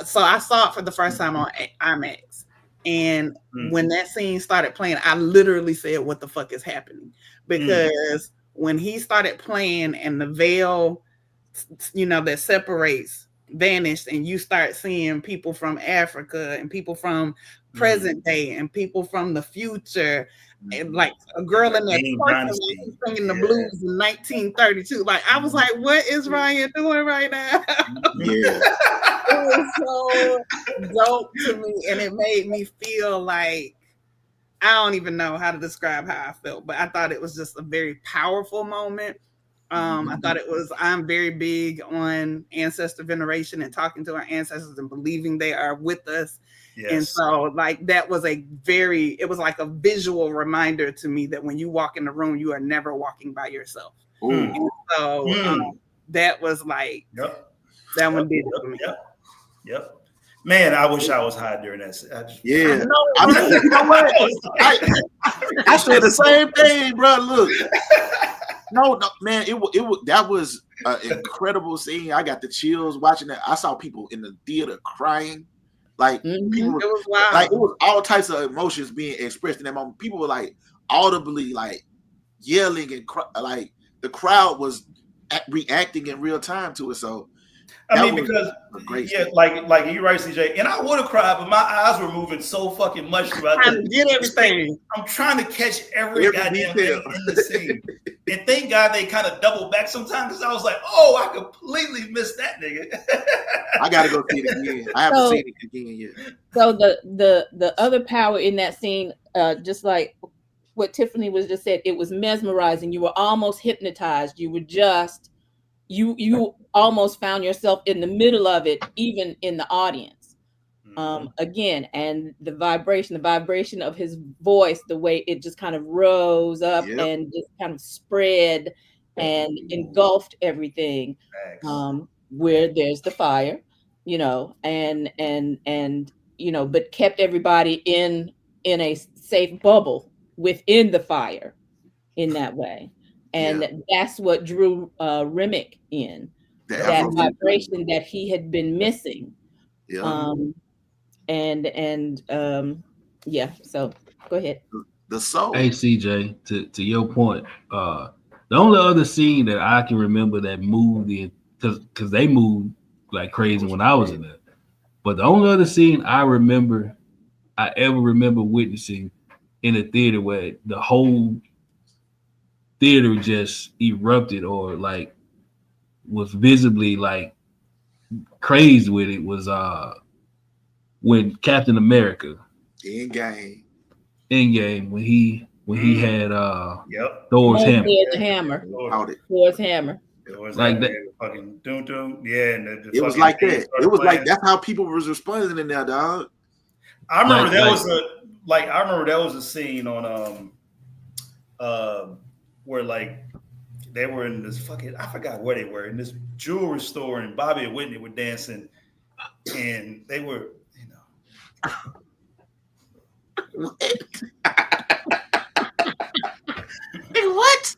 so I saw it for the first time on IMAX. And when that scene started playing, I literally said, "What the fuck is happening?" Because when he started playing and the veil, that separates vanished, and you start seeing people from Africa and people from present day and people from the future, and like a girl in that singing the blues in 1932. Like I was like, "What is Ryan doing right now?" Yeah. It was so dope to me, and it made me feel like I don't even know how to describe how I felt, but I thought it was just a very powerful moment. I thought I'm very big on ancestor veneration and talking to our ancestors and believing they are with us. Yes. And so like that was it was like a visual reminder to me that when you walk in the room, you are never walking by yourself. And so that was like, that one did it for me. Yep. Man, I wish I was high during that. Yeah. I mean, you know what? I said the same thing, bro. Look. No, man, that was an incredible scene. I got the chills watching that. I saw people in the theater crying. Like people, It was wild. like it was all types of emotions being expressed in that moment. People were like audibly like yelling and like the crowd was reacting in real time to it. So I mean, because like you're right, CJ, and I would have cried, but my eyes were moving so fucking much throughout. I did everything. I'm trying to catch every goddamn thing in the scene, and thank God they kind of double back sometimes because I was like, oh, I completely missed that nigga. I gotta go see it again. I haven't seen it again yet. So the other power in that scene, just like what Tiffany was just said, it was mesmerizing. You were almost hypnotized. You were just you almost found yourself in the middle of it, even in the audience. Again, and the vibration of his voice, the way it just kind of rose up and just kind of spread and engulfed everything. Where there's the fire, and but kept everybody in a safe bubble within the fire in that way. And that's what drew Remick in, that vibration that he had been missing. So go ahead. The soul. Hey CJ, to your point, the only other scene that I can remember that moved because they moved like crazy when I was in there. But the only other scene I ever remember witnessing in a theater where the whole theater just erupted or like was visibly like crazed with it was when Captain America Endgame when he had Thor's hammer. Thor's hammer. It was like that. Fucking doom. Yeah, and it was like that. It was like that's how people was responding in there, dog. I remember that was a scene on where like they were in this fucking, I forgot where they were, in this jewelry store, and Bobby and Whitney were dancing, and they were, What?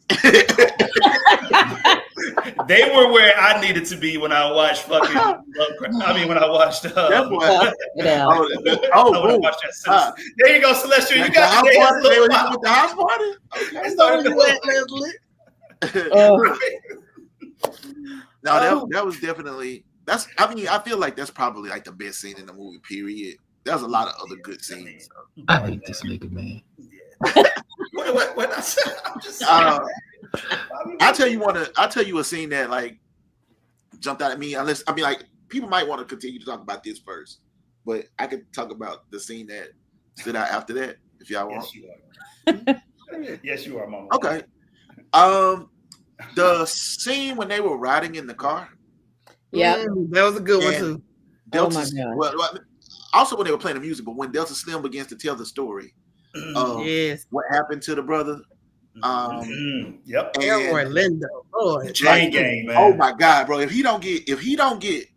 They were where I needed to be when I watched fucking when I watched when I watched that. There you go, Celestia. You got the house party. No, that was definitely I feel like that's probably like the best scene in the movie, period. There's a lot of other good scenes. I hate this nigga, man. What I said, I'm just I'll tell you a scene that like jumped out at me. Unless like people might want to continue to talk about this first, but I could talk about the scene that stood out after that if y'all want. Yes, you are, Mama. Okay. The scene when they were riding in the car. Yeah, that was a good one too. Delta, also when they were playing the music, but when Delta Slim begins to tell the story of what happened to the brother. Yep. Orlando. Chain gang, man. Oh my God, bro. If he don't get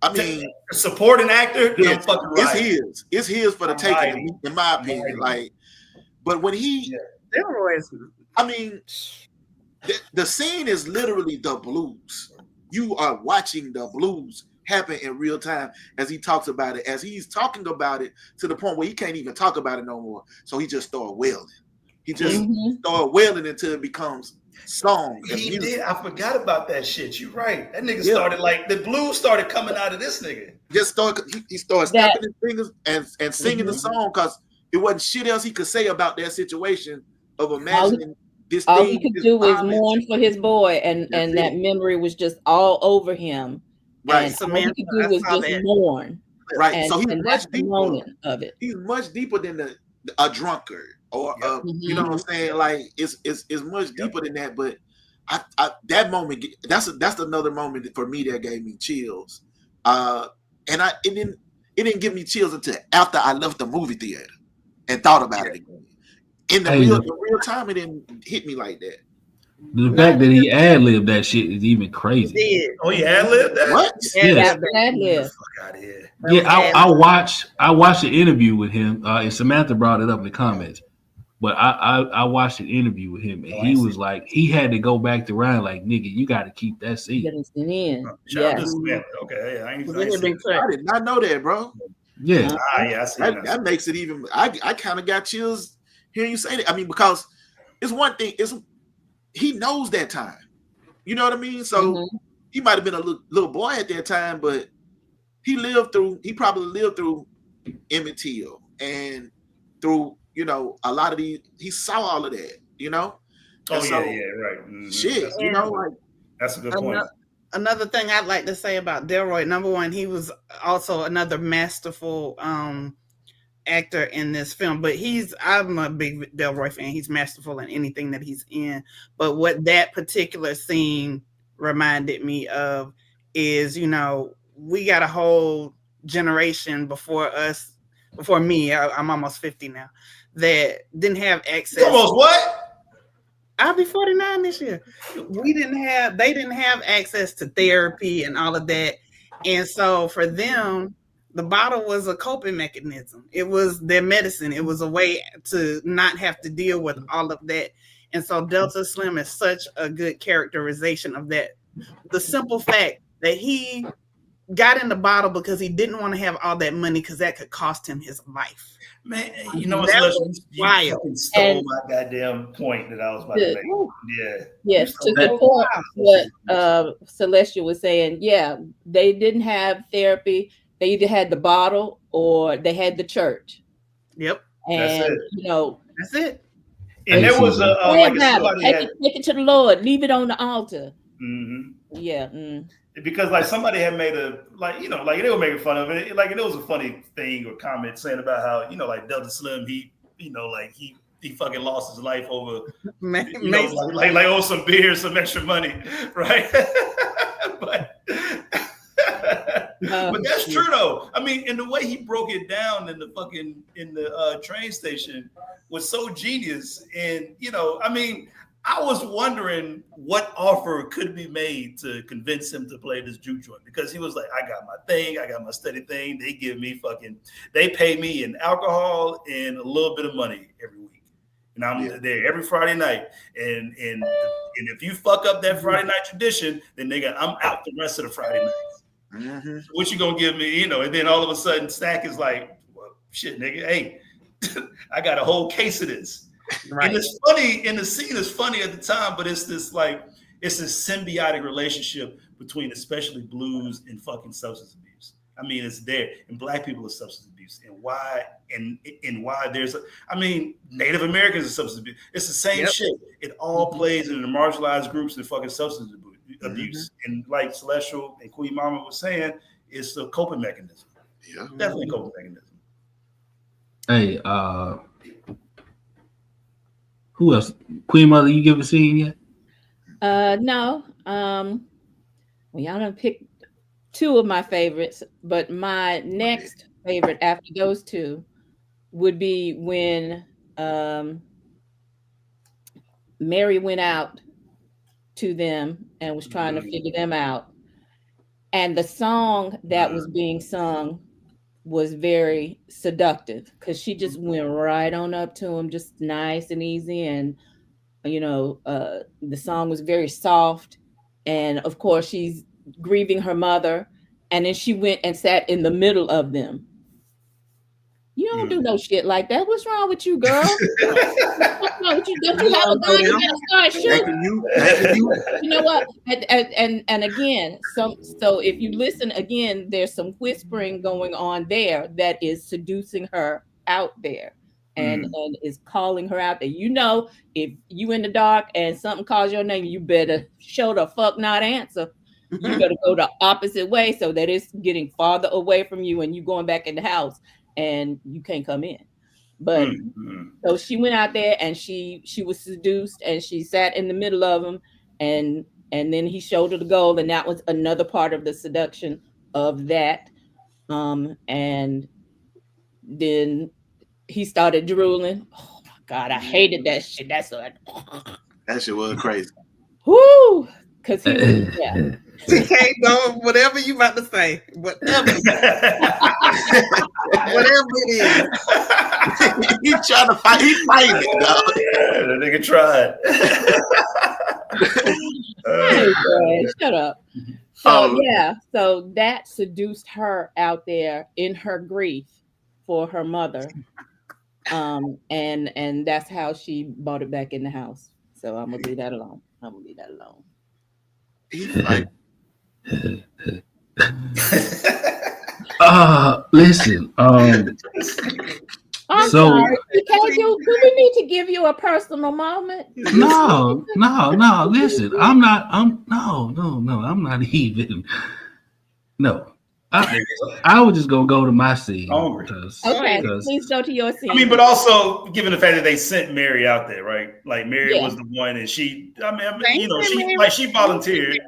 I mean supporting actor, it's his for the taking, in my opinion. Like, but when he I mean the scene is literally the blues. You are watching the blues happen in real time as he talks about it, as he's talking about it to the point where he can't even talk about it no more. So he just started wailing. He just started wailing until it becomes song. He did. I forgot about that shit. You're right. That nigga started like the blues started coming out of this nigga. He started snapping his fingers and singing the song because it wasn't shit else he could say about that situation of imagining this all thing. All he could do was mourn for his boy, and that memory was just all over him. Right. And all he could do was just mourn. Right. And, so he's much deeper of it. He's much deeper than a drunkard or you know what I'm saying? Like it's much deeper than that. But I that moment, that's another moment for me that gave me chills. And it didn't give me chills until after I left the movie theater and thought about it again. In the real time, it didn't hit me like that. The fact that he ad-libbed that shit is even crazy. Did. Oh, he ad-libbed that? What? Yes. That live. Fuck out of here. Yeah, I watched an interview with him, and Samantha brought it up in the comments. But I watched an interview with him, and he was like, he had to go back to Ryan, like, nigga, you got to keep that seat. Get us in. Shout out Yeah. to Samantha. Okay, yeah, I ain't I did not know that, bro. Yeah, yeah, I see That makes it even. I kind of got chills hearing you say that. I mean, because it's one thing. He knows that time. You know what I mean? So he might have been a little boy at that time, but he probably lived through Emmett Till and through, you know, a lot of these. He saw all of that, you know. Oh, so, yeah, right. Mm-hmm. Shit, you know, like that's a good point. Another thing I'd like to say about Delroy, number one, he was also another masterful actor in this film. But I'm a big Delroy fan. He's masterful in anything that he's in. But what that particular scene reminded me of is, you know, we got a whole generation before me. I'm almost 50 now, that didn't have access. Almost what? I'll be 49 this year. They didn't have access to therapy and all of that. And so for them, the bottle was a coping mechanism. It was their medicine. It was a way to not have to deal with all of that. And so Delta Slim is such a good characterization of that. The simple fact that he got in the bottle because he didn't want to have all that money because that could cost him his life. Man, you know what's you fucking stole my goddamn point that I was about to make. Yeah. Yes, to support what Celestia was saying. Yeah, they didn't have therapy. They either had the bottle or they had the church. Yep. And that's it. You know, that's it. And there was take it to the Lord, leave it on the altar. Mm-hmm. Yeah. Because like somebody had made like they were making fun of it. Like it was a funny thing or comment saying about how, you know, like Delta Slim, he fucking lost his life over like some beer, some extra money, right? But that's true though. I mean, and the way he broke it down in the train station was so genius. And you know, I mean, I was wondering what offer could be made to convince him to play this juke joint, because he was like, I got my thing, I got my steady thing. They give me they pay me in alcohol and a little bit of money every week. And I'm there every Friday night. And if you fuck up that Friday night tradition, then nigga, I'm out the rest of the Friday nights. Mm-hmm. What you gonna give me? You know, and then all of a sudden Stack is like, well, shit, nigga, hey, I got a whole case of this. Right. And it's funny, and the scene is funny at the time, but it's this symbiotic relationship between especially blues and fucking substance abuse. I mean, it's there, and black people are substance abuse, and why there's Native Americans are substance abuse. It's the same shit. It all plays in the marginalized groups and fucking substance abuse. Mm-hmm. And like Celestial and Queen Mama was saying, it's a coping mechanism. Yeah, definitely a coping mechanism. Hey, who else? Queen Mother, you give a scene yet? No. Well, y'all done picked two of my favorites, but my next favorite after those two would be when Mary went out to them and was trying to figure them out. And the song that was being sung was very seductive because she just went right on up to him, just nice and easy. And, you know, the song was very soft. And of course, she's grieving her mother. And then she went and sat in the middle of them. You don't do no shit like that. What's wrong with you, girl? What's wrong with you? Don't you have a gun? You gotta start shooting. You know what? And again, so if you listen again, there's some whispering going on there that is seducing her out there, and is calling her out there. You know, if you in the dark and something calls your name, you better show the fuck not answer. You better go the opposite way so that it's getting farther away from you, and you going back in the house. And you can't come in. But so she went out there and she was seduced and she sat in the middle of him, and then he showed her the gold, and that was another part of the seduction of that. And then he started drooling. Oh my God, I hated that shit. That shit was crazy. Whoo! Because he was, yeah. TK, go whatever you about to say. Whatever it is. He trying to fight. He fighting it, dog. Yeah, the nigga tried. Hey, boy, shut up. So yeah, so that seduced her out there in her grief for her mother. And that's how she brought it back in the house. So I'm gonna leave that alone. He fight. Listen. I'm So- sorry. Do we need to give you a personal moment? No. Listen, I'm not even. No. I was just gonna go to my scene. Hungry. Okay, because- please go to your scene. I mean, but also given the fact that they sent Mary out there, right? Like Mary Yeah. was the one, and she, I mean, Thank you know, you, she volunteered.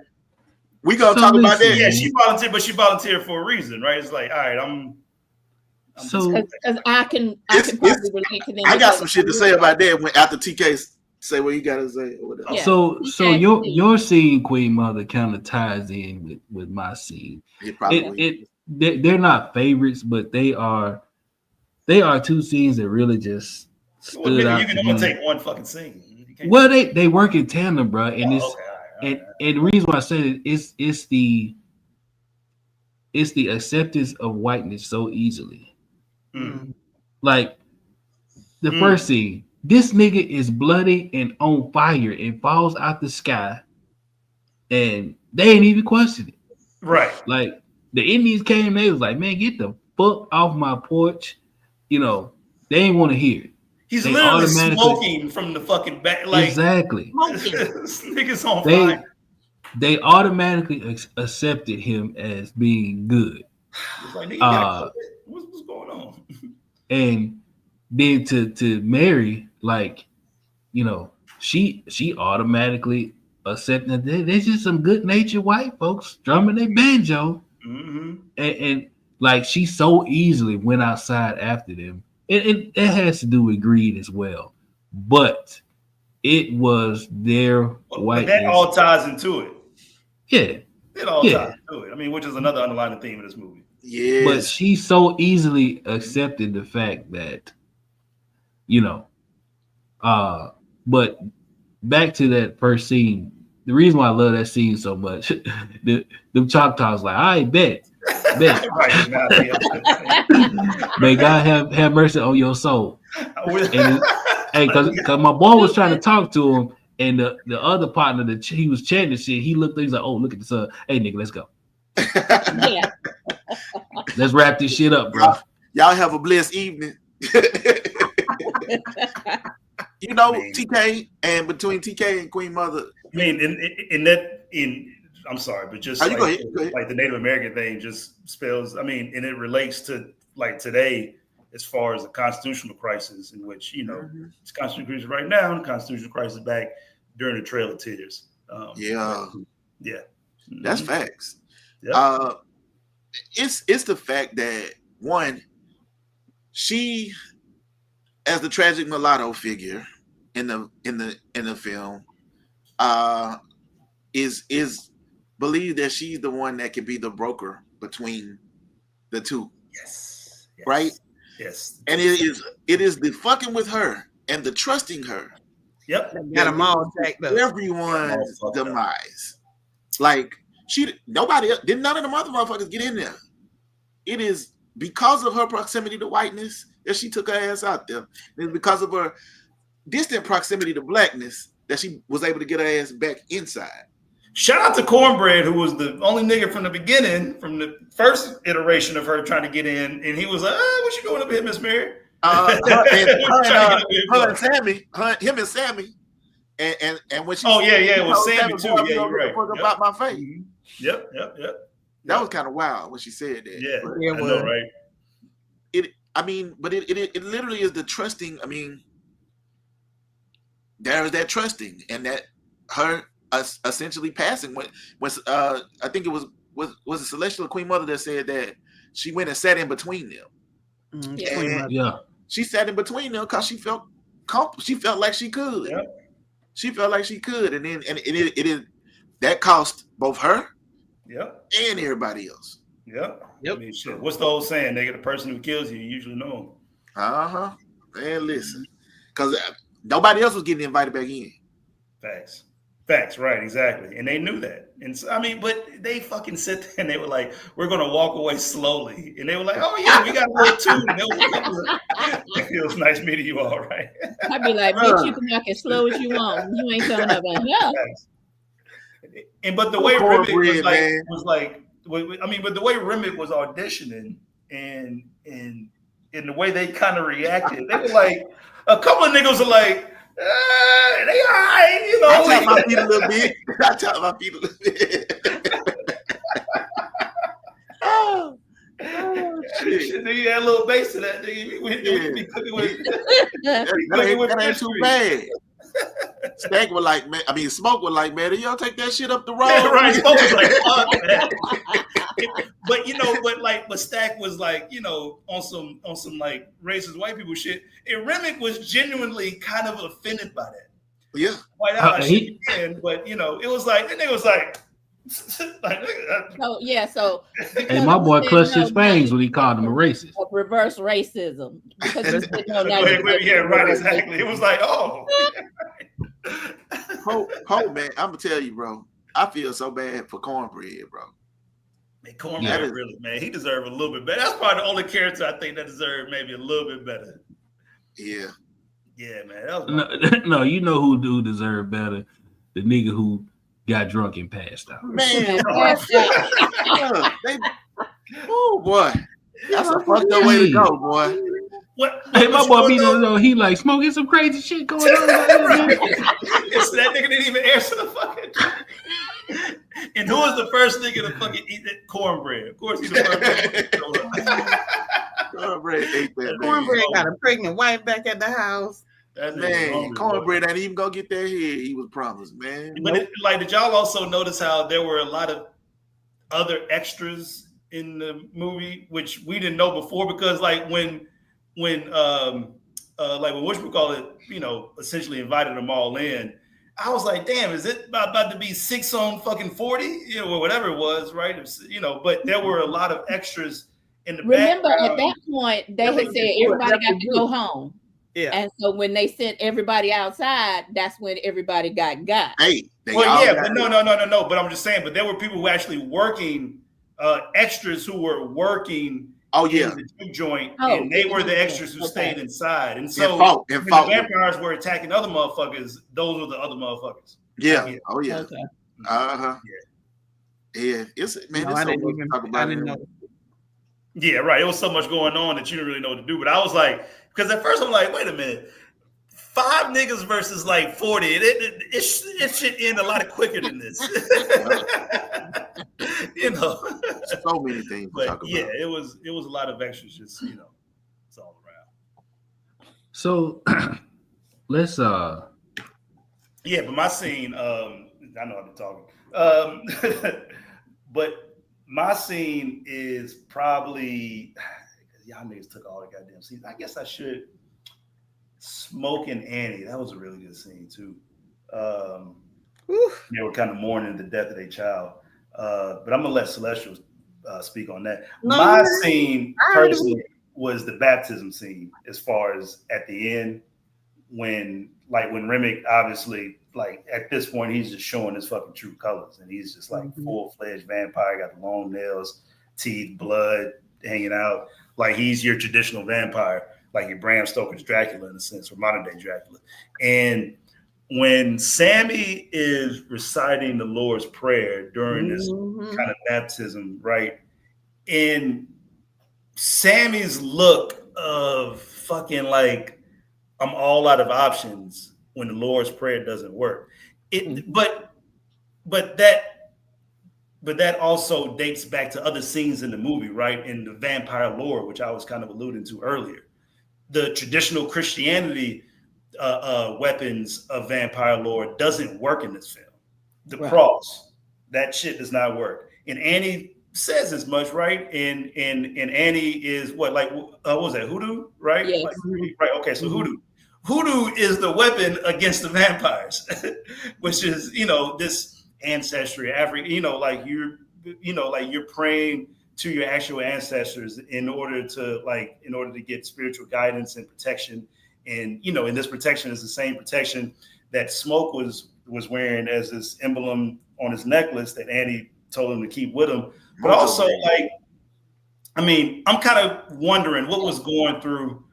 We gonna So talk about listen. that. Yeah, she volunteered, but she volunteered for a reason, right? It's like, all right, I'm So because I can It's- probably relate to them. I got because some shit to say about that when after TK say what you gotta say or whatever. Yeah. so Okay. your scene, Queen Mother, kind of ties in with my scene. It probably They're not favorites, but they are two scenes that really just well, stood out you can to only me. take one fucking scene. You can't- Well, they work in tandem, bro, and it's okay, all right. and the reason why I said it is it's the acceptance of whiteness so easily. Mm. Like the first scene, this nigga is bloody and on fire and falls out the sky, and they ain't even question it. Right. Like the Indians came, they was like, "Man, get the fuck off my porch." You know, they ain't want to hear it. He's They literally automatically- smoking from the fucking back. Like, Exactly. this nigga's on They fire. they automatically accepted him as being good. It's like, nigga, you gotta quit. What's going on? And then to Mary, like, you know, she automatically accepted that there's just some good natured white folks drumming their banjo, Mm-hmm. and like she so easily went outside after them. It has to do with greed as well, but it was their But whiteness. that all ties into it. Yeah, It all Yeah. ties into it. I mean, which is another underlying theme of this movie. yes. but she so easily accepted the fact that, you know, but back to that first scene, the reason why I love that scene so much, the Choctaws like, I bet. Right. Now, May God have mercy on your soul. yeah. Hey, because my boy was trying to talk to him, and the other partner that he was chanting the shit, he looked, he's like, oh, look at the sun. Hey, nigga, let's go. Yeah. Let's wrap this shit up, bro. Y'all have a blessed evening. You know, Man. TK and between TK and Queen Mother. I mean, I'm sorry, but just Oh, you like, go ahead, go ahead. like the Native American thing just spells, I mean, and it relates to like today as far as the constitutional crisis in which, you know, it's constitutional crisis right now and constitutional crisis back during the Trail of Tears. Yeah. Yeah. That's facts. Yep. It's the fact that one, she as the tragic mulatto figure in the film, is believed that she's the one that can be the broker between the two. Yes. Right? Yes. And it is the fucking with her and the trusting her. Yep. Got them all jacked up. Everyone's All fucked up. demise. Like nobody else, didn't none of them other motherfuckers get in there. It is because of her proximity to whiteness that she took her ass out there. It's because of her distant proximity to blackness that she was able to get her ass back inside. Shout out to Cornbread, who was the only nigga from the beginning, from the first iteration of her trying to get in, and he was like, "What you going up here, Miss Mary?" Her and Sammy, him and Sammy, and when she, Oh yeah, it was told Sammy too. "Boy, Yeah, you know, you're right. what the fuck about my face." Mhm. Yep. That was kind of wild when she said that. Yeah, But Yeah, I well. know, right? it literally is the trusting. I mean, there is that trusting, and that her essentially passing when I think it was a Celestial Queen Mother that said that she went and sat in between them. Yeah. And Yeah. she sat in between them because she felt like she could. Yep. She felt like she could, and then it that cost both her Yep. and everybody else. Yep. I mean, shit. What's the old saying, nigga? The person who kills you usually know him. Man, listen, because nobody else was getting invited back in. Facts, right, exactly. And they knew that. And so, I mean, but they fucking sit there and they were like, we're going to walk away slowly. And they were like, oh, yeah, we got a little tune. It was nice meeting you all, right? I'd be like, bitch, you can walk as slow as you want. You ain't coming up on here. And but the way Remick was like, I mean, but the way Remick was auditioning and the way they kind of reacted, they were like, a couple of niggas are like, they all right, you know. I tap my feet a little bit. Oh, shit. Nigga had a little bass to that. Nigga, we cooking with that ain't too bad. Stack was like, man. I mean, Smoke was like, man, y'all take that shit up the road. Yeah, right. Smoke was like, fuck that. But you know, but Stack was like, you know, on some like racist white people shit. And Remick was genuinely kind of offended by that. Yeah. White ally shit again, but you know, it was like that nigga was like, So hey, my boy clutched his fangs when he called him a racist. Reverse racism. Because yeah, right, exactly. It was like, oh. Hope, man, I'm gonna tell you, bro. I feel so bad for Cornbread, bro. Man, Cornbread really, man, he deserved a little bit better. That's probably the only character I think that deserved maybe a little bit better. Yeah. Yeah, man. That was no, you know who deserved better? The nigga who got drunk and passed out. Man, oh boy, that's a fucked up way to go, boy. What? Hey, my boy he like smoking some crazy shit going on. It's that nigga didn't even answer the fucking. And who was the first nigga to fucking eat that cornbread? Of course, he's the first. Cornbread ate that. Cornbread got a pregnant wife back at the house. Man, Cornbread ain't even gonna get that head he was promised, man. But did y'all also notice how there were a lot of other extras in the movie, which we didn't know before? Because like when whatchamacallit, you know, essentially invited them all in, I was like, damn, is it about to be 6 on fucking 40? You know, or whatever it was, right? You know, but there were a lot of extras in the Remember, background. at that point, they had said everybody got to go home. Yeah. And so when they sent everybody outside, that's when everybody got. Hey, but no. But I'm just saying, but there were people who actually working, extras who were working in the Juke joint, and they were the extras who stayed inside. And so when the vampires were attacking other motherfuckers, those were the other motherfuckers. Yeah. Oh yeah. Okay. Yeah. It's man. No, I didn't know. Yeah, right. It was so much going on that you didn't really know what to do. But I was like, because at first I'm like, wait a minute, 5 niggas versus like 40. It should end a lot quicker than this. You know, so many things. But to talk about. Yeah, it was a lot of extras. Just it's all around. So let's Yeah, but my scene. I know I've been talking. But my scene is probably. Y'all niggas took all the goddamn scenes. I guess I should. Smoke and Annie. That was a really good scene too. They were kind of mourning the death of their child. But I'm gonna let Celestia speak on that. My scene personally was the baptism scene, as far as at the end when Remick obviously, like at this point, he's just showing his fucking true colors, and he's just like full-fledged vampire, got the long nails, teeth, blood hanging out. Like he's your traditional vampire, like your Bram Stoker's Dracula in a sense, or modern day Dracula. And when Sammy is reciting the Lord's Prayer during this kind of baptism, right? And Sammy's look of fucking like, I'm all out of options when the Lord's Prayer doesn't work. But that also dates back to other scenes in the movie, right? In the vampire lore, which I was kind of alluding to earlier. The traditional Christianity weapons of vampire lore doesn't work in this film. The cross, that shit does not work. And Annie says as much, right? And Annie is what was that, hoodoo, right? Yes. Right. Okay, so hoodoo. Hoodoo is the weapon against the vampires, which is, this ancestry, like you're praying to your actual ancestors in order to get spiritual guidance and protection. And, and this protection is the same protection that Smoke was wearing as this emblem on his necklace that Annie told him to keep with him. But also, I'm kind of wondering what was going through.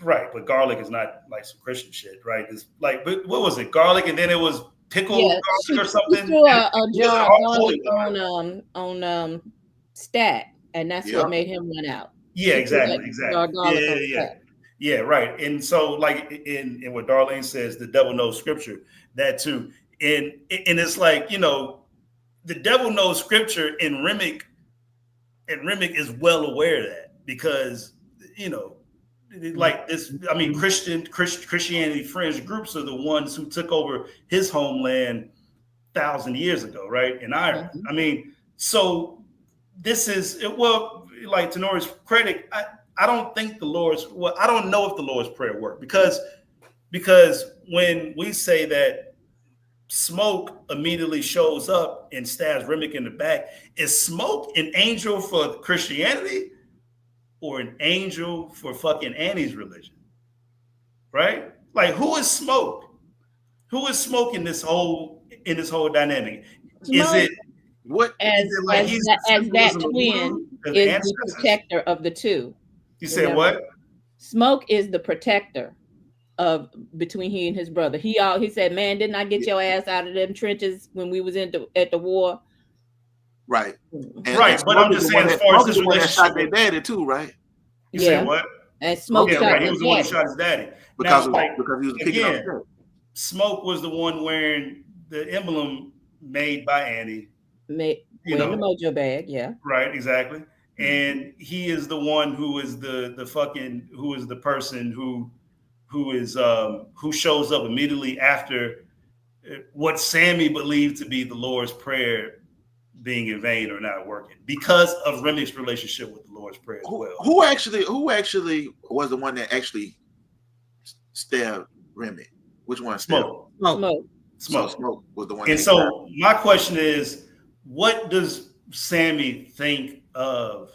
Right, but garlic is not like some Christian shit, right? It's like, what was it? Garlic, and then it was pickled garlic or something. She threw a jar of garlic on Stat, and that's what made him run out. Yeah, exactly. Yeah, right. And so, like in what Darlene says, the devil knows scripture. That too, and it's like, the devil knows scripture, and Remick is well aware of that because like this, Christianity fringe groups are the ones who took over his homeland 1,000 years ago, right? In Ireland. Mm-hmm. So this is, well, like to Nori's credit, I don't think I don't know if the Lord's Prayer worked because when we say that Smoke immediately shows up and stabs Remick in the back, is Smoke an angel for Christianity or an angel for fucking Annie's religion? Right? Like, who is Smoke? Who is Smoke in this whole dynamic? Smoke, is it what as that twin is the protector of the two? You said what? Smoke is the protector of between he and his brother. He said, "Man, didn't I get your ass out of them trenches when we was at the war?" Right. And right, but I'm just saying, as far as this relationship, shot their daddy too, right? You said what? And Smoke shot right. He was the one who shot his daddy because he was picking up. Smoke was the one wearing the emblem made by Annie. The mojo bag, yeah. Right, exactly. And he is the one who is the person who shows up immediately after what Sammy believed to be the Lord's Prayer being in vain or not working because of Remick's relationship with the Lord's Prayer as well. Who actually was the one that actually stabbed Remick? Which one? Smoke was the one. And so my question is, what does Sammy think of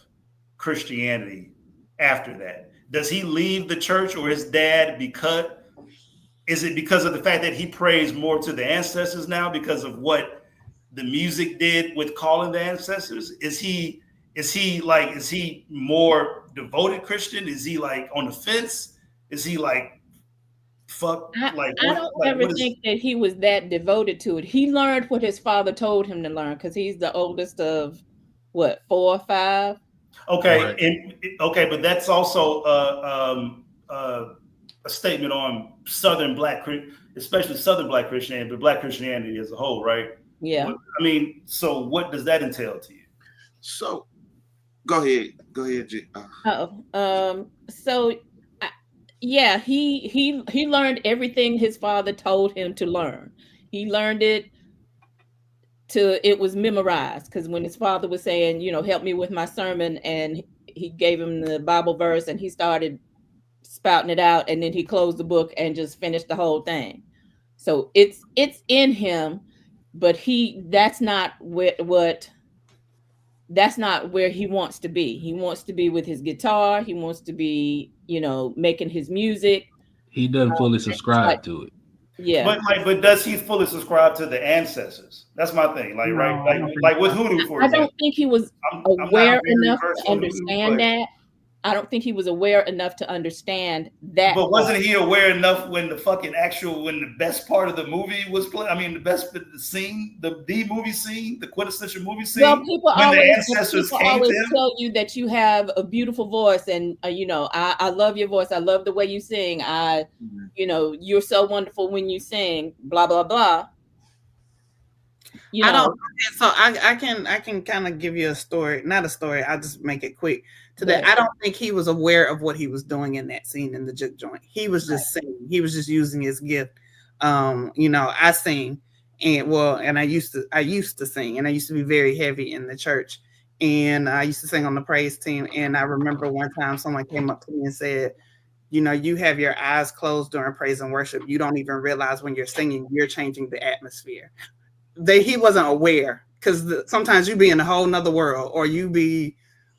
Christianity after that? Does he leave the church or his dad is it because of the fact that he prays more to the ancestors now because of what the music did with calling the ancestors? Is he more devoted Christian? Is he like on the fence? Is he like fuck? I don't think that he was that devoted to it. He learned what his father told him to learn because he's the oldest of 4 or 5. Okay, right. But that's also a statement on especially Southern Black Christianity, but Black Christianity as a whole, right? Yeah. So what does that entail to you? So, go ahead, Juke. Yeah, he learned everything his father told him to learn. He learned it was memorized because when his father was saying, help me with my sermon, and he gave him the Bible verse and he started spouting it out, and then he closed the book and just finished the whole thing. So it's in him, but that's not where he wants to be. He wants to be with his guitar. He wants to be, making his music. He doesn't fully subscribe to it. Yeah. But does he fully subscribe to the ancestors? That's my thing. Like, right. Like with Hoodoo, for example. I don't think he was aware enough to understand that. I don't think he was aware enough to understand that. But wasn't he aware enough when the best part of the movie was playing? The scene, the movie scene, the quintessential movie scene. Well, people always tell you that you have a beautiful voice, and I love your voice. I love the way you sing. You're so wonderful when you sing. Blah blah blah. I don't. So I can kind of give you a story. Not a story. I'll just make it quick. Today, I don't think he was aware of what he was doing in that scene in the Juke joint. He was just singing. He was just using his gift. I sing, and I used to sing, and I used to be very heavy in the church, and I used to sing on the praise team. And I remember one time someone came up to me and said, you know, you have your eyes closed during praise and worship. You don't even realize when you're singing, you're changing the atmosphere. He wasn't aware, because sometimes you be in a whole nother world, or you be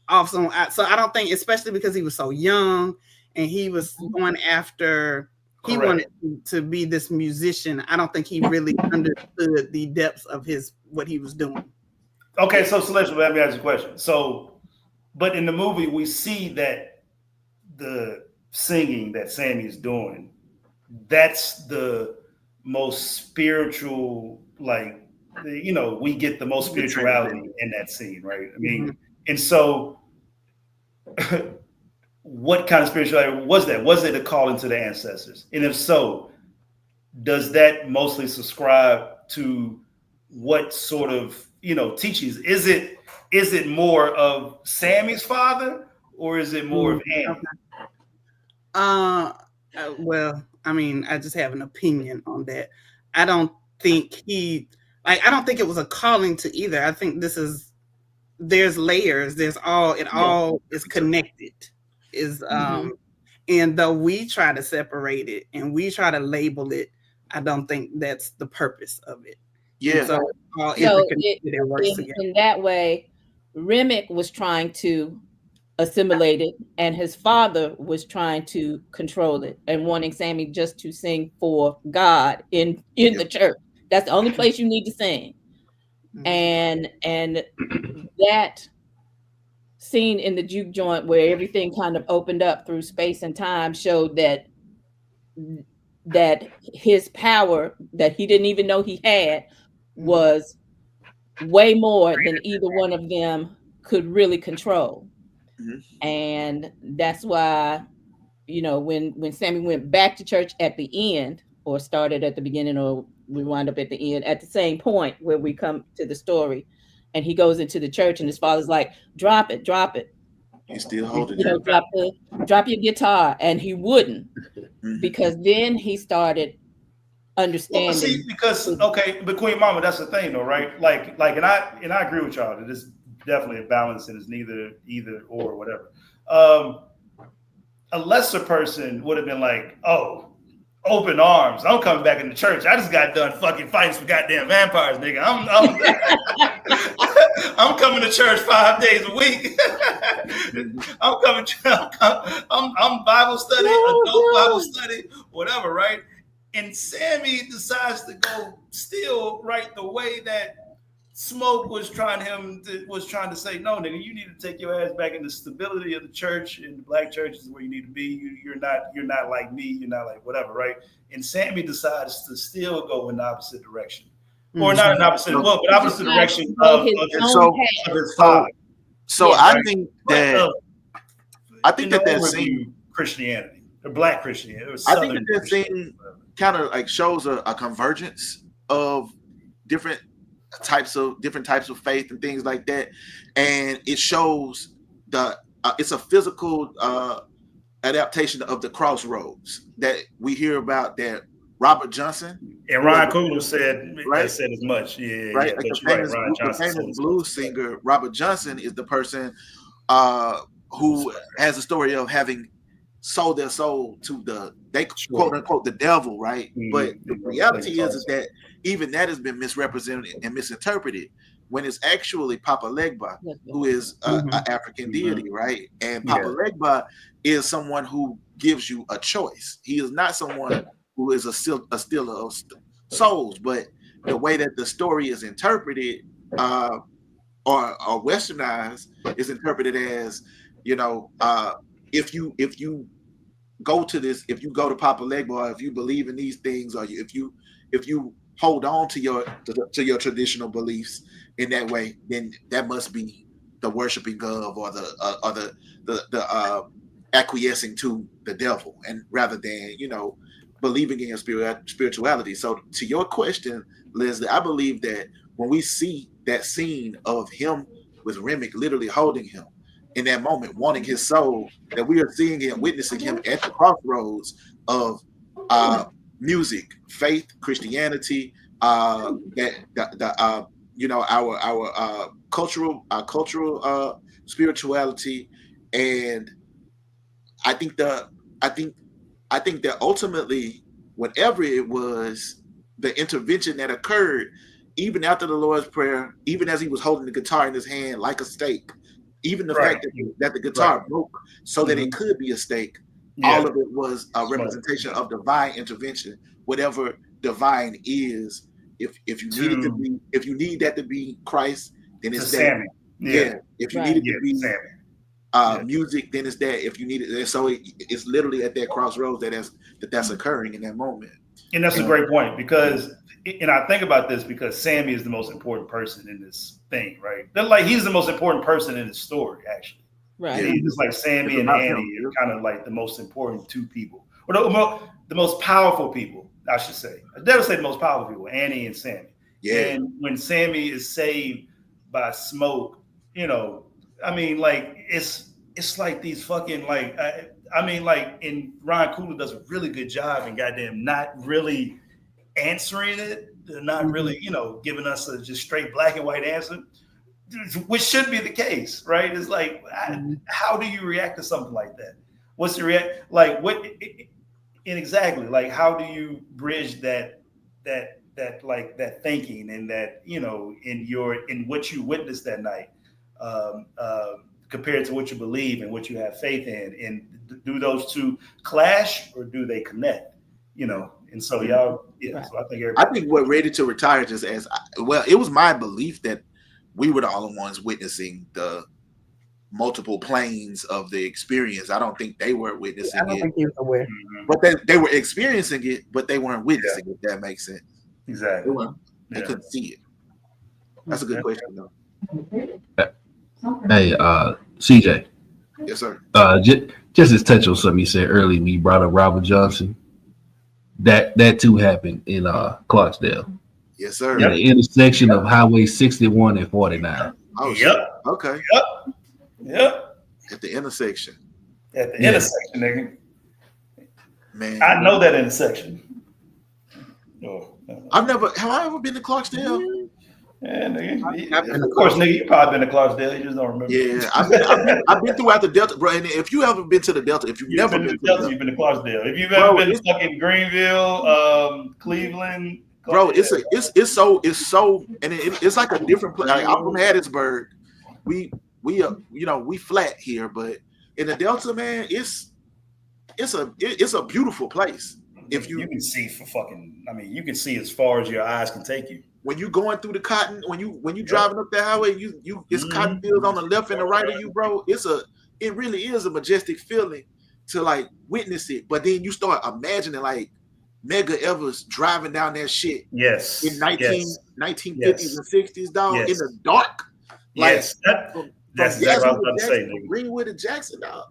off some. So I don't think, especially because he was so young and he was going after, he wanted to be this musician. I don't think he really understood the depths of what he was doing. Okay, so Celestia, let me ask you a question. So, but in the movie, we see that the singing that Sammy is doing, that's the most spiritual, like, you know, we get the most spirituality in that scene, right? I mean, and so what kind of spirituality was that? Was it a calling to the ancestors? And if so, does that mostly subscribe to what sort of, you know, teachings? Is it more of Sammy's father, or is it more of Annie? Well, I mean, I just have an opinion on that. I don't think I don't think it was a calling to either. I think there's layers. All is connected. And though we try to separate it and we try to label it, I don't think that's the purpose of it. Yeah. And so in that way, Remick was trying to assimilate it, and his father was trying to control it and wanting Sammy just to sing for God in the church. That's the only place you need to sing. And that scene in the juke joint where everything kind of opened up through space and time showed that his power that he didn't even know he had was way more than either one of them could really control. And that's why, you know, when Sammy went back to church at the end, or started at the beginning, or we wind up at the end, at the same point where we come to the story, and he goes into the church and his father's like, drop it. He's still holding it. Drop your guitar. And he wouldn't, because then he started understanding. Well, see, because but Queen Mama, that's the thing though, right? Like, and I agree with y'all that it's definitely a balance and it's neither either or whatever. A lesser person would have been like, oh, open arms. I'm coming back in the church. I just got done fucking fighting some goddamn vampires, nigga. I'm coming to church 5 days a week. I'm Bible study, adult Bible study, whatever, right? And Sammy decides to go still right the way that Smoke was trying to say, no, nigga, you need to take your ass back in the stability of the church, and the black church is where you need to be. You're not like me. You're not like whatever, right? And Sammy decides to still go in the opposite direction, or not in opposite, but opposite direction of his father. So I think that that scene, Christianity, or black Christianity, or I think that scene kind of like shows a convergence of different types of faith and things like that, and it shows it's a physical adaptation of the crossroads that we hear about, that Robert Johnson and Ryan Coogler said as much. Yeah, right. Yeah, like the famous blues singer Robert Johnson is the person who has a story of having sold their soul to quote unquote the devil, right? But the reality is that even that has been misrepresented and misinterpreted, when it's actually Papa Legba, who is an African deity, right? And Papa Legba is someone who gives you a choice. He is not someone who is a stealer of souls, but the way that the story is interpreted or westernized is interpreted as, you know, if you go to Papa Legba, or if you believe in these things, or if you hold on to your traditional beliefs in that way, then that must be the worshiping of, or the acquiescing to the devil, and rather than, you know, believing in spirituality. So to your question, Leslie, I believe that when we see that scene of him with Remick literally holding him in that moment, wanting his soul, that we are seeing and witnessing him at the crossroads of music, faith, Christianity, you know, our cultural spirituality, and I think I think that ultimately, whatever it was, the intervention that occurred, even after the Lord's Prayer, even as he was holding the guitar in his hand like a stake, even the fact that the guitar broke so that it could be a stake, all of it was a representation of divine intervention. Whatever divine is, if you need it to be, if you need that to be Christ, then it's that. Sammy. Yeah. If you need it to be music, then it's that. If you need it, so it's literally at that crossroads that's occurring in that moment. And that's a great point, because, and I think about this because Sammy is the most important person in this thing, right? Like, he's the most important person in the story, actually. Right. He's just like Sammy and Annie are kind of like the most important two people, or the most powerful people, I should say. I never say the most powerful people, Annie and Sammy. Yeah. And when Sammy is saved by Smoke, you know, I mean, like, it's like these fucking, like, I mean, like, and Ryan Coogler does a really good job in goddamn not really answering it, not really, you know, giving us a just straight black and white answer, which should be the case, right? It's like, how do you react to something like that? What's the react? Like, what? And exactly, like, how do you bridge that like that thinking and that, you know, in what you witnessed that night, compared to what you believe and what you have faith in, and do those two clash or do they connect? You know, and so y'all, So I think what Ready to Retire just as well. It was my belief that we were the only ones witnessing the multiple planes of the experience. I don't think they were witnessing it. I don't think he was aware, but they were experiencing it, but they weren't witnessing it. That makes sense. Exactly. They couldn't see it. That's a good question, though. Hey, CJ. Yes, sir. Just as touch on something you said earlier when you brought up Robert Johnson. That too happened in Clarksdale. Yes, sir. In the intersection of Highway 61 and 49. Oh, yep. Okay. Yep. At the intersection. At the intersection, nigga. Man, I know that intersection. Have I ever been to Clarksdale? Yeah, nigga. Of course, nigga, you probably been to Clarksdale. You just don't remember. Yeah, I've been throughout the Delta, bro. And if you ever been to the Delta, if you've never been to the Delta, you've been to Clarksdale. If you've ever been to fucking Greenville, Cleveland, bro, it's so, and it's like a different place. Like, I'm from Hattiesburg. We flat here, but in the Delta, man, it's a beautiful place. If you can see you can see as far as your eyes can take you. When you going through the cotton, when you driving up that highway, it's cotton fields on the left and the right of you, bro. It really is a majestic feeling to like witness it. But then you start imagining like Medgar Evers driving down that shit. Yes. In 1950s and 60s, dog, in the dark. Yes. That's exactly what I was about to say, nigga. Greenwood and Jackson, dog.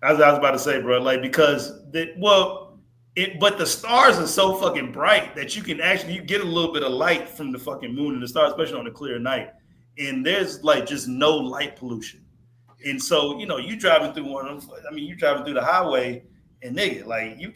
I was about to say, bro, like, because but the stars are so fucking bright that you can actually get a little bit of light from the fucking moon and the stars, especially on a clear night. And there's like just no light pollution. And so, you know, you driving through you driving through the highway and nigga, like you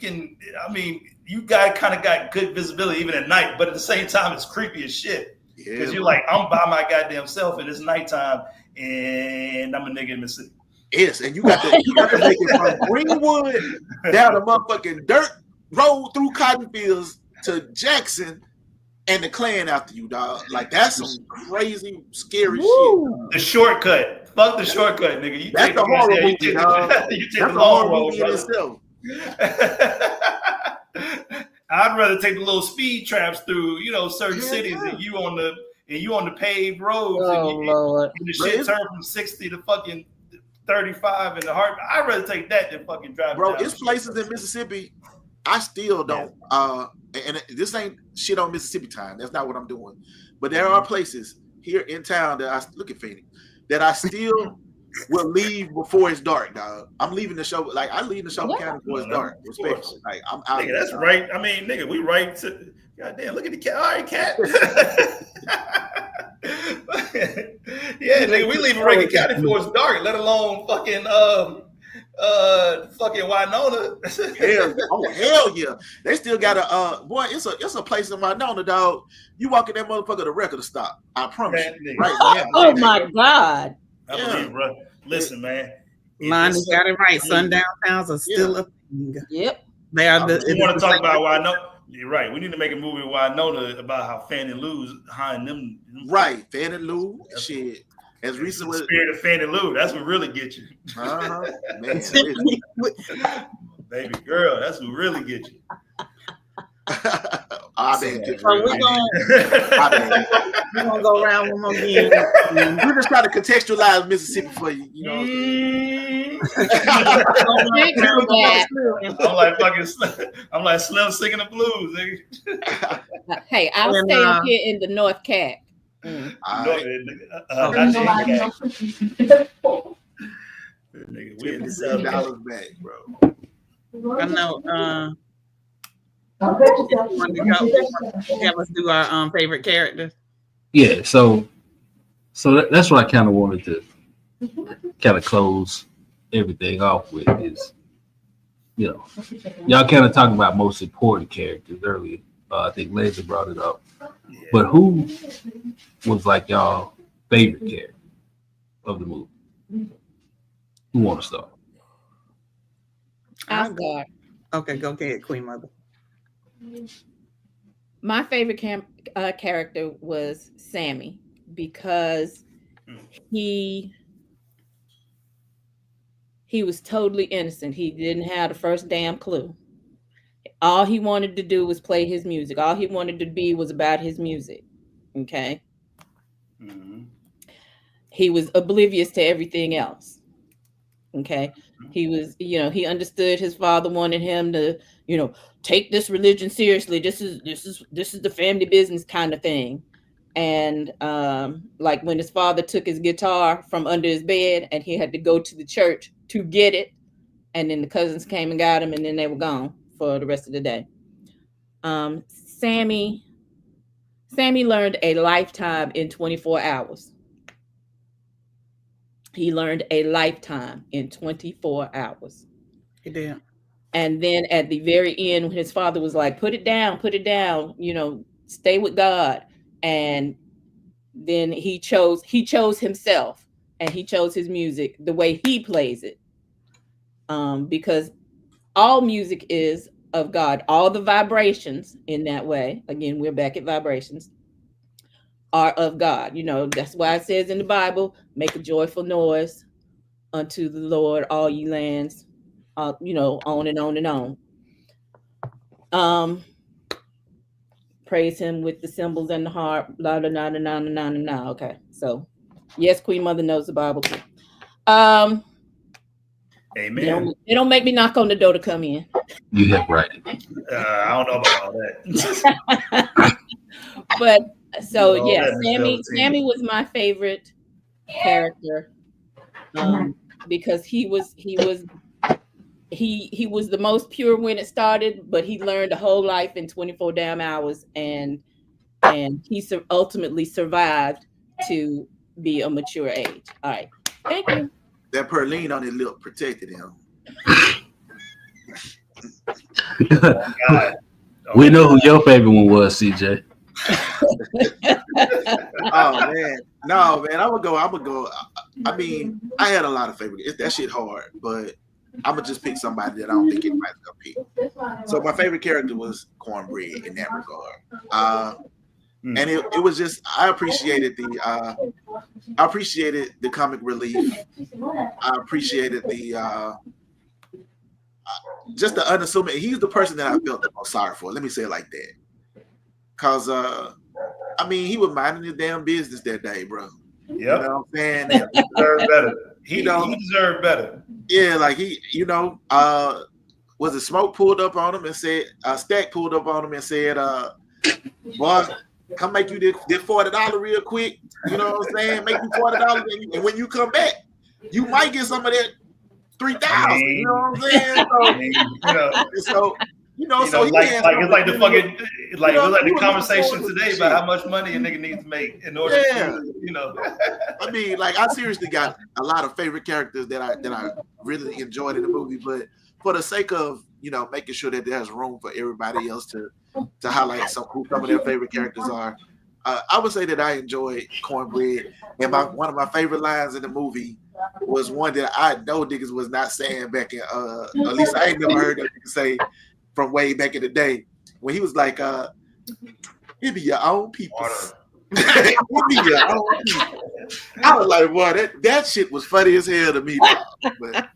got good visibility even at night, but at the same time, it's creepy as shit. Because you're like, I'm by my goddamn self and it's nighttime and I'm a nigga in Mississippi. Yes, and you got to make it from Greenwood down the motherfucking dirt road through cotton fields to Jackson and the Klan after you, dog. Like, that's some crazy, scary shit. The shortcut. Fuck the shortcut, nigga. That's the horror movie, dog. You take the long road, in itself. I'd rather take the little speed traps through, certain cities and you on the paved roads and the shit turn from 60 to fucking 35 in the heart. I'd rather take that than fucking drive. Bro, it's places in Mississippi I still don't and this ain't shit on Mississippi time. That's not what I'm doing. But there are places here in town that I look at Phoenix that I still will leave before it's dark, dog. I'm leaving the show. Like, I leave the show County before it's dark. Respectfully. Like, I'm out. Nigga, that's right. I mean, nigga, we right to goddamn look at the cat. All right, cat. Yeah, nigga, we leave Reagan County before it's dark, let alone fucking fucking Winona. hell yeah. They still got a boy, it's a place in Winona, dog. You walk in that motherfucker, the record will stop. I promise you. Right now. Oh my God. I believe, bro. Listen, man. Lonnie got it right. Sundown towns are still up. Yep. They are the. We want to talk about why I know. You're right. We need to make a movie where I know about how Fannie Lou's behind them. Right, Fannie Lou, shit. As recent the as spirit of Fannie Lou, that's what really get you. Man, baby girl, that's what really get you. We're gonna go around one more again. We're just trying to contextualize Mississippi for you. You know I'm like Slim singing the blues. Nigga. Hey, I'll stay up here in the North Cat. Nigga, we in the $7 back, bro. I know. Have us do our favorite characters. Yeah, so that's what I kind of wanted to kind of close everything off with is, y'all kind of talking about most important characters earlier. I think Leslie brought it up, but who was like y'all favorite character of the movie? Who want to start? I'll start. Okay, go ahead, Queen Mother. My favorite character was Sammy because he was totally innocent. He didn't have the first damn clue. All he wanted to do was play his music. All he wanted to be was about his music. Okay. Mm-hmm. He was oblivious to everything else. Okay. He was, he understood his father wanted him to, take this religion seriously. This is the family business kind of thing. And like when his father took his guitar from under his bed and he had to go to the church to get it, and then the cousins came and got him, and then they were gone for the rest of the day. Sammy learned a lifetime in 24 hours. He learned a lifetime in 24 hours. He did. And then at the very end, when his father was like, put it down, stay with God. And then he chose himself, and he chose his music the way he plays it. Because all music is of God. All the vibrations in that way, again, we're back at vibrations, are of God. That's why it says in the Bible, make a joyful noise unto the Lord, all ye lands, on and on and on. Praise him with the cymbals and the harp, blah, blah, blah, blah, blah, blah, blah. Okay, so yes, Queen Mother knows the Bible too. Amen. They don't make me knock on the door to come in. You have right. I don't know about all that. But so yeah, Sammy was my favorite character because he was the most pure when it started, but he learned a whole life in 24 damn hours, and he ultimately survived to be a mature age. All right, thank you. That Perline on his lip protected him. We know who your favorite one was, CJ. Oh man, no man, I would go. I mean, I had a lot of favorites. That shit hard, but I'm gonna just pick somebody that I don't think anybody's gonna pick. So my favorite character was Cornbread in that regard. And it was just I appreciated the comic relief. I appreciated the just the unassuming. He's the person that I felt the most sorry for. Let me say it like that. Cause I mean, he was minding his damn business that day, bro. Yep. You know what I'm saying? He deserved better. He deserved better. Yeah, like was it Smoke pulled up on him and said, Stack pulled up on him and said, boy, come make you this $40 real quick. You know what I'm saying? Make you $40, and when you come back, you might get some of that $3,000. You know what I'm saying? So it's like the fucking the conversation today about how much money a nigga needs to make in order to, I mean, like I seriously got a lot of favorite characters that I really enjoyed in the movie, but for the sake of making sure that there's room for everybody else to highlight who some of their favorite characters are, I would say that I enjoyed Cornbread, and one of my favorite lines in the movie was one that I know niggas was not saying back in at least I ain't never heard that nigga say from way back in the day when he was like it be your own people. It be your own people. I was like, boy, that shit was funny as hell to me. But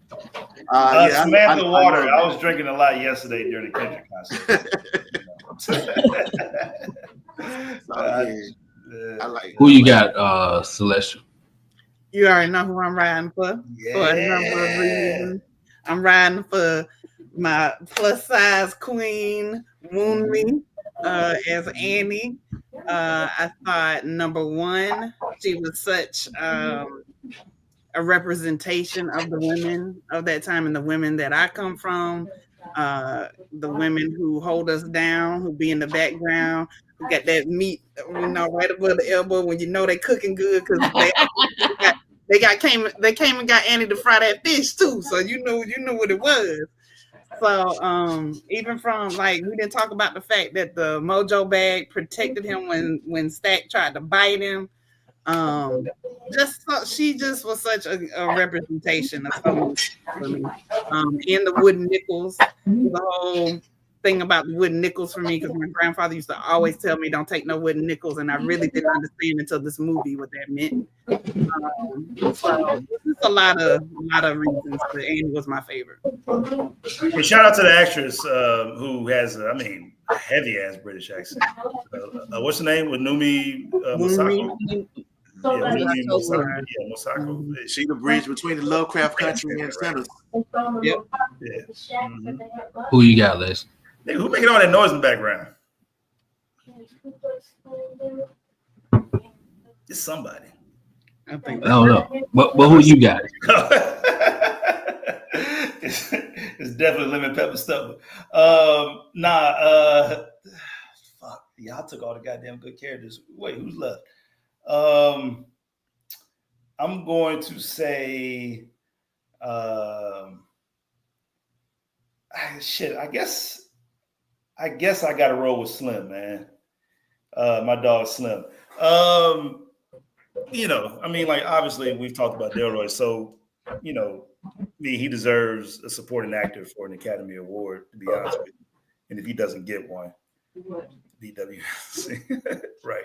yeah, Samantha Water. I was drinking a lot yesterday during the Kendrick concert. I like who you got, Celestia? You already know who I'm riding for. Yeah. For a number of reasons. I'm riding for my plus size queen, Moonmi, as Annie. I thought number one, she was such a representation of the women of that time and the women that I come from. The women who hold us down, who be in the background, who got that meat, right above the elbow when you know they cooking good because they came and got Annie to fry that fish too. So you knew what it was. So even from we didn't talk about the fact that the Mojo bag protected him when Stack tried to bite him. She just was such a representation of so much for me. And the wooden nickels, the whole thing about the wooden nickels for me, because my grandfather used to always tell me don't take no wooden nickels, and I really didn't understand until this movie what that meant. So just a lot of reasons, but Annie was my favorite. Well, shout out to the actress who has a heavy ass British accent. What's her name? With Numi Masako? Masako. She the bridge between the Lovecraft Country and Centers. Yep. Yeah. Mm-hmm. Who you got, Les? Hey, who making all that noise in the background? It's somebody. I think I don't know. But who you got? It's definitely lemon pepper stuff. Fuck. Y'all took all the goddamn good characters. Wait, who's left? I'm going to say shit. I guess I got to roll with Slim, man. My dog Slim. Obviously we've talked about Delroy, so he deserves a supporting actor for an Academy Award, to be honest with you. And if he doesn't get one, DWC, right?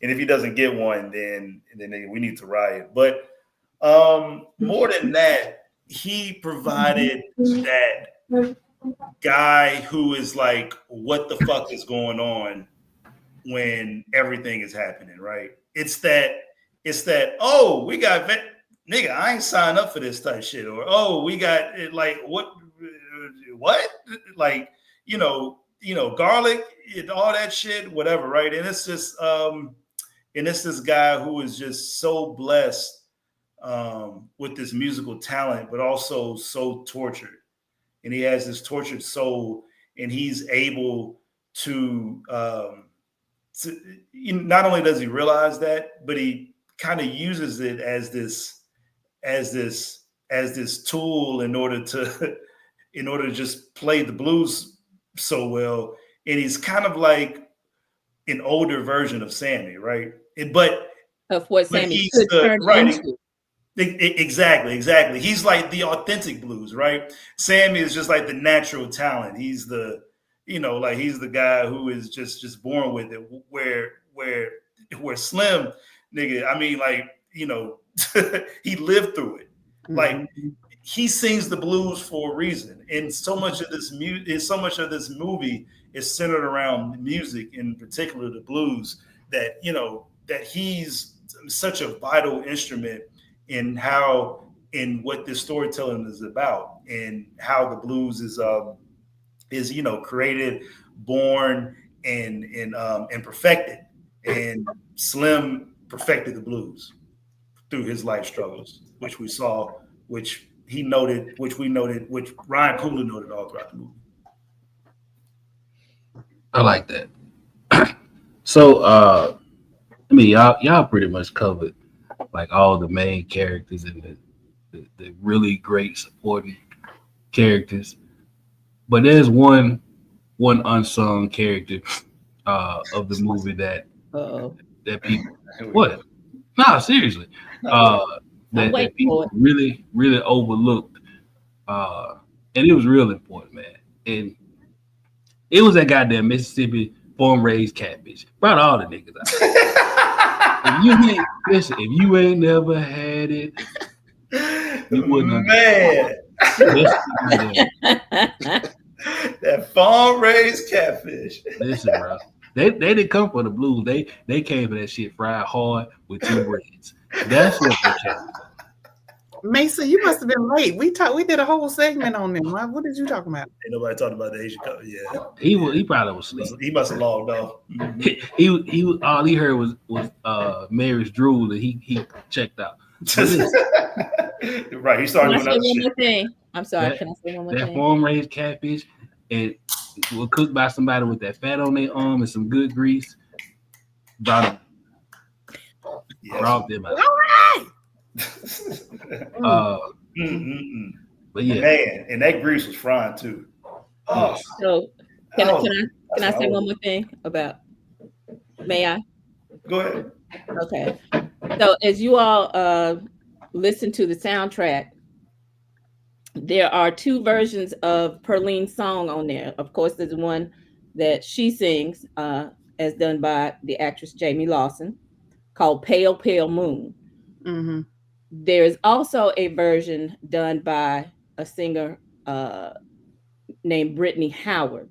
And if he doesn't get one, then we need to riot. But more than that, he provided that guy who is like, what the fuck is going on when everything is happening, right? It's that, oh, we got nigga, I ain't signed up for this type shit, or oh, we got it, like what, like garlic and all that shit, whatever, right? And it's just this guy who is just so blessed with this musical talent, but also so tortured, and he has this tortured soul, and he's able to not only does he realize that, but he kind of uses it as this tool in order to just play the blues so well. And he's kind of like an older version of Sammy, right? But of what Sammy could turn into. Exactly. He's like the authentic blues, right? Sammy is just like the natural talent. He's the he's the guy who is just born with it. Where Slim, nigga, I mean, he lived through it. Mm-hmm. Like he sings the blues for a reason, and so much of this movie is centered around music, in particular the blues. That that he's such a vital instrument in what this storytelling is about, and how the blues is created, born, and perfected. And Slim perfected the blues through his life struggles, which we saw, which we noted, which Ryan Coogler noted all throughout the movie. I like that. So, y'all pretty much covered like all the main characters and the really great supporting characters, but there's one unsung character of the movie that people what? Nah, seriously. I'm that waiting people for it. really overlooked, and it was real important, man. And it was that goddamn Mississippi farm raised catfish. Brought all the niggas out. If you ain't listen, if you ain't never had it, you wouldn't understand. Man, Listen, that farm raised catfish. listen, bro. They didn't come for the blues. They came for that shit fried hard with two breads. That's what they came. Mason, you must have been late. We did a whole segment on them. What did you talking about? Ain't nobody talking about the Asian color. Yeah, He probably was asleep. he must have logged off. He all he heard was Mary's drool, and he checked out. Right, he started Can I doing say other one shit. more thing? I'm sorry. That- Can I say one more That thing? farm raised catfish and was cooked by somebody with that fat on their arm and some good grease. Brought them out. But yeah, Man, and that grease was frying too. Oh, So can Oh, I say one more thing about? May I? go ahead. Okay. So as you all listen to the soundtrack, there are two versions of Perlene's song on there. Of course, there's one that she sings, as done by the actress Jamie Lawson, called "Pale Pale Moon." Mm-hmm. There's also a version done by a singer named Brittany Howard.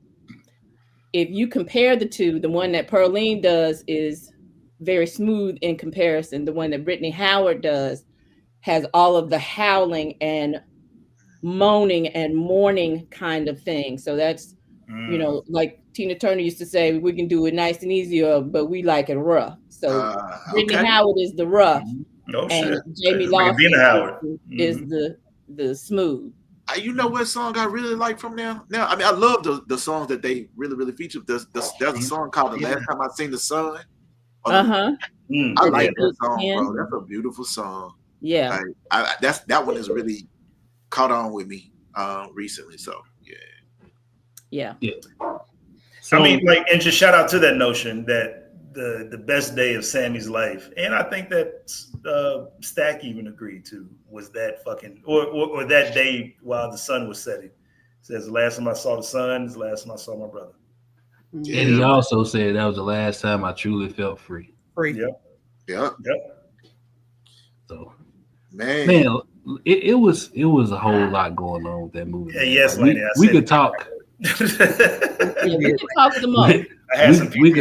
If you compare the two, the one that Perlene does is very smooth in comparison. The one that Brittany Howard does has all of the howling and moaning and mourning kind of thing. So that's, like Tina Turner used to say, we can do it nice and easy, but we like it rough. So Brittany Howard is the rough, and Jamie Lawson is the smooth. You know what song I really like from them? Now, I mean, I love the songs that they really featured. There's a song called "The Last Time I Seen the Sun." Uh-huh. I like that song, bro. That's a beautiful song. Yeah. That one has really caught on with me recently. So yeah. So, I mean, like, and just shout out to that notion that the best day of Sammy's life, and I think that Stack even agreed to, was that fucking or that day while the sun was setting. Says the last time I saw the sun is the last time I saw my brother. And he also said that was the last time I truly felt free. Yep. So man, it was a whole lot going on with that movie. Yeah, yes, like, we could talk. We could talk some more. We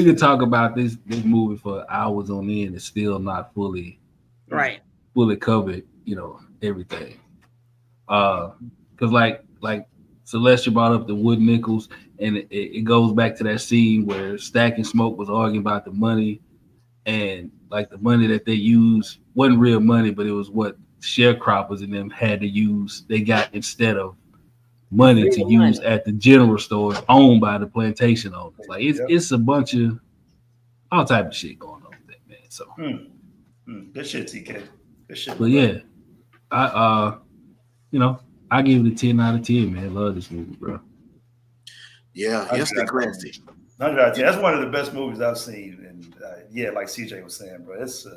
could talk about this movie for hours on end and still not fully covered, everything. Because like Celestia brought up the wood nickels, and it goes back to that scene where Stack and Smoke was arguing about the money, and like the money that they used wasn't real money, but it was what sharecroppers and them had to use. They got instead of money to use at the general stores owned by the plantation owners. Like it's a bunch of all type of shit going on with that, man. So good shit, TK. Good shit. But yeah, I give it a 10 out of 10, man. Love this movie, bro. Yeah, it's the classic. 100 out of 10. That's one of the best movies I've seen, and like CJ was saying, bro, it's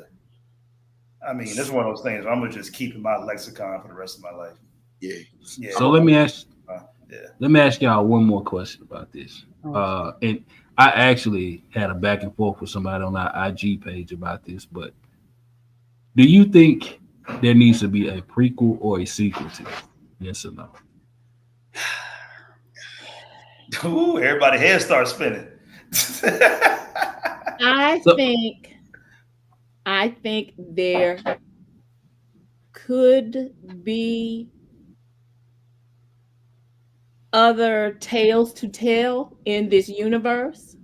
it's one of those things I'm gonna just keep in my lexicon for the rest of my life. Yeah. So let me ask y'all one more question about this. And I actually had a back and forth with somebody on our IG page about this, but do you think there needs to be a prequel or a sequel to it? Yes or no? Ooh, everybody head starts spinning. I think there could be other tales to tell in this universe.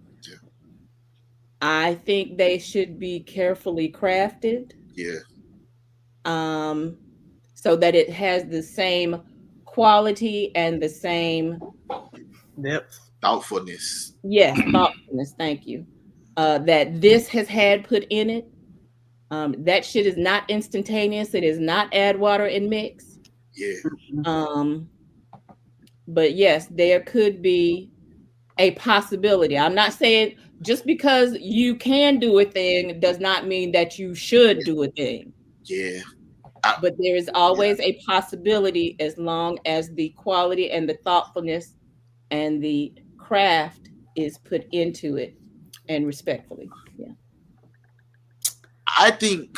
I think they should be carefully crafted. So that it has the same quality and the same thoughtfulness. Yes, thoughtfulness. Thank you. That this has had put in it. That shit is not instantaneous. It is not add water and mix. But yes, there could be a possibility. I'm not saying just because you can do a thing does not mean that you should do a thing. But there is always a possibility as long as the quality and the thoughtfulness and the craft is put into it and respectfully. Yeah. I think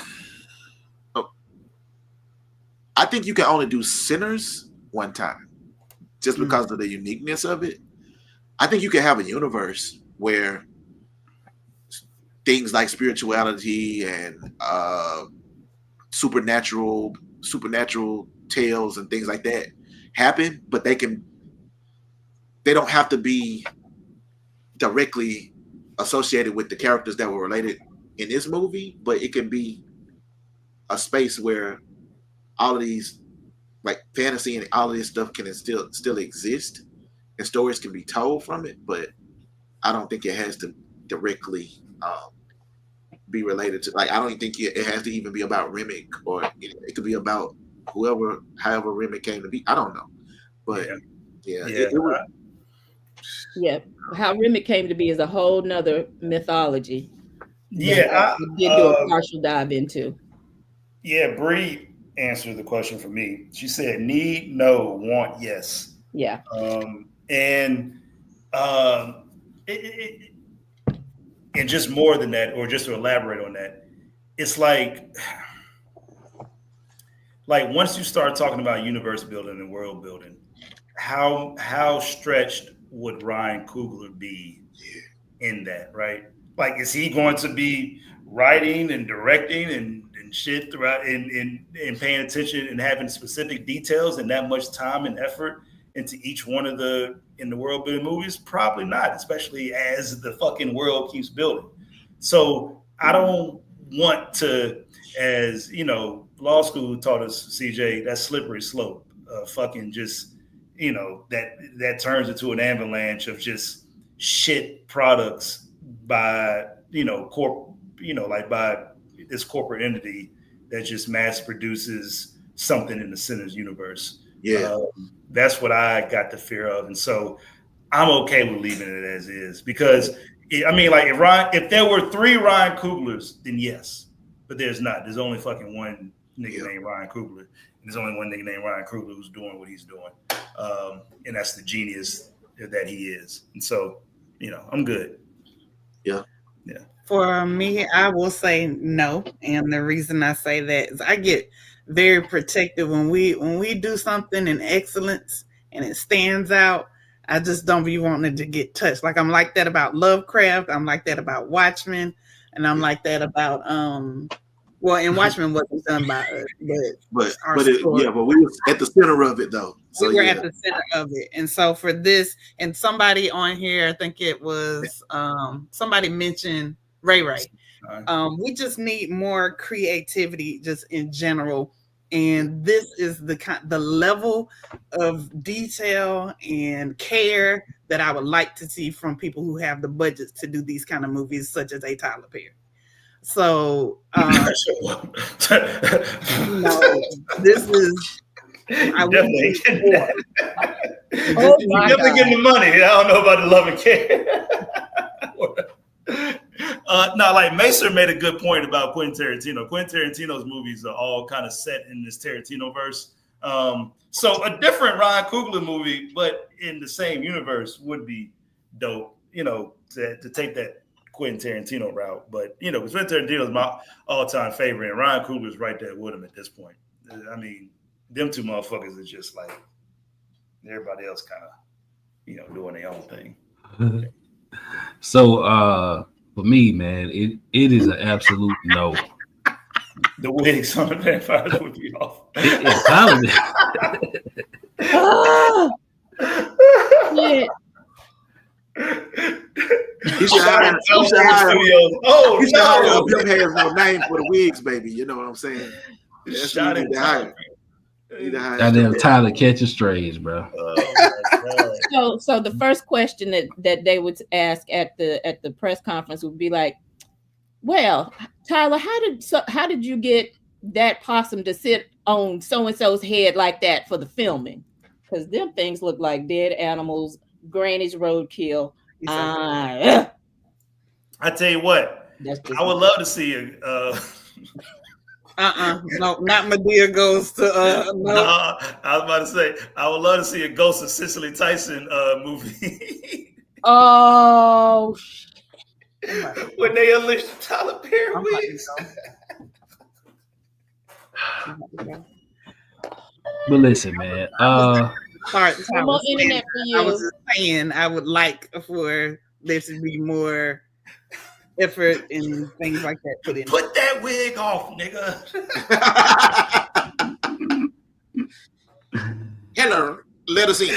I think you can only do Sinners one time, just because of the uniqueness of it. I think you can have a universe where things like spirituality and supernatural tales and things like that happen, but they don't have to be directly associated with the characters that were related in this movie, but it can be a space where all of these like fantasy and all of this stuff can still exist and stories can be told from it, but I don't think it has to directly be related to, like, I don't think it has to even be about Remick, or it could be about however Remick came to be. I don't know, but yeah, how Remick came to be is a whole nother mythology. Yeah, I did do a partial dive into. Yeah, Bree answered the question for me. She said, "Need, no; want, yes." Yeah, and just more than that, or just to elaborate on that, it's like once you start talking about universe building and world building, how stretched would Ryan Coogler be in that, right? Like, is he going to be writing and directing and shit throughout and paying attention and having specific details and that much time and effort into each one of the world building movies? Probably not, especially as the fucking world keeps building. So I don't want to, as you know, law school taught us, CJ, that slippery slope, fucking just, that turns into an avalanche of just shit products by, by this corporate entity that just mass produces something in the Sinners universe. Yeah. That's what I got the fear of. And so I'm okay with leaving it as is, because if there were 3 Ryan Cooglers, then yes, but there's not. There's only fucking one nigga named Ryan Coogler. And there's only one nigga named Ryan Coogler who's doing what he's doing. And that's the genius that he is. And so, I'm good. Yeah. Yeah. For me, I will say no. And the reason I say that is I get very protective when we do something in excellence and it stands out. I just don't be wanting it to get touched. Like, I'm like that about Lovecraft. I'm like that about Watchmen. And I'm like that about and Watchmen wasn't done by us, but we were at the center of it though. So we were at the center of it. And so for this, and somebody on here, I think it was somebody mentioned Ray. We just need more creativity just in general. And this is the level of detail and care that I would like to see from people who have the budgets to do these kind of movies, such as a Tyler Perry. So, this is. I definitely getting that. Definitely getting the money. I don't know about the love and care. No, like Macer made a good point about Quentin Tarantino. Quentin Tarantino's movies are all kind of set in this Tarantino verse. So a different Ryan Coogler movie, but in the same universe, would be dope, to take that Quentin Tarantino route. But, because Quentin Tarantino is my all-time favorite, and Ryan Coogler's right there with him at this point. I mean, them two motherfuckers are just like everybody else kind of, doing their own thing. So, for me, man, it is an absolute no. The wigs on the vampires would be off. It's Tyler. He should hire Bill has no name for the wigs, baby. You know what I'm saying? That's what you need to hire. Goddamn Tyler catching strays, bro. So the first question that they would ask at the press conference would be like, "Well, Tyler, how did you get that possum to sit on so and so's head like that for the filming? Because them things look like dead animals, Granny's roadkill." I tell you what, I would love to see No, not Medea goes to no. Nah, I was about to say I would love to see a Ghost of Cicely Tyson movie. Oh, When they unleashed Tyler Perry I'm about to wigs. go. But listen, man. Sorry, no more internet for I was you. just saying I would like for there to be more effort and things like that put in. Put that wig off, nigga. Hello, let us in.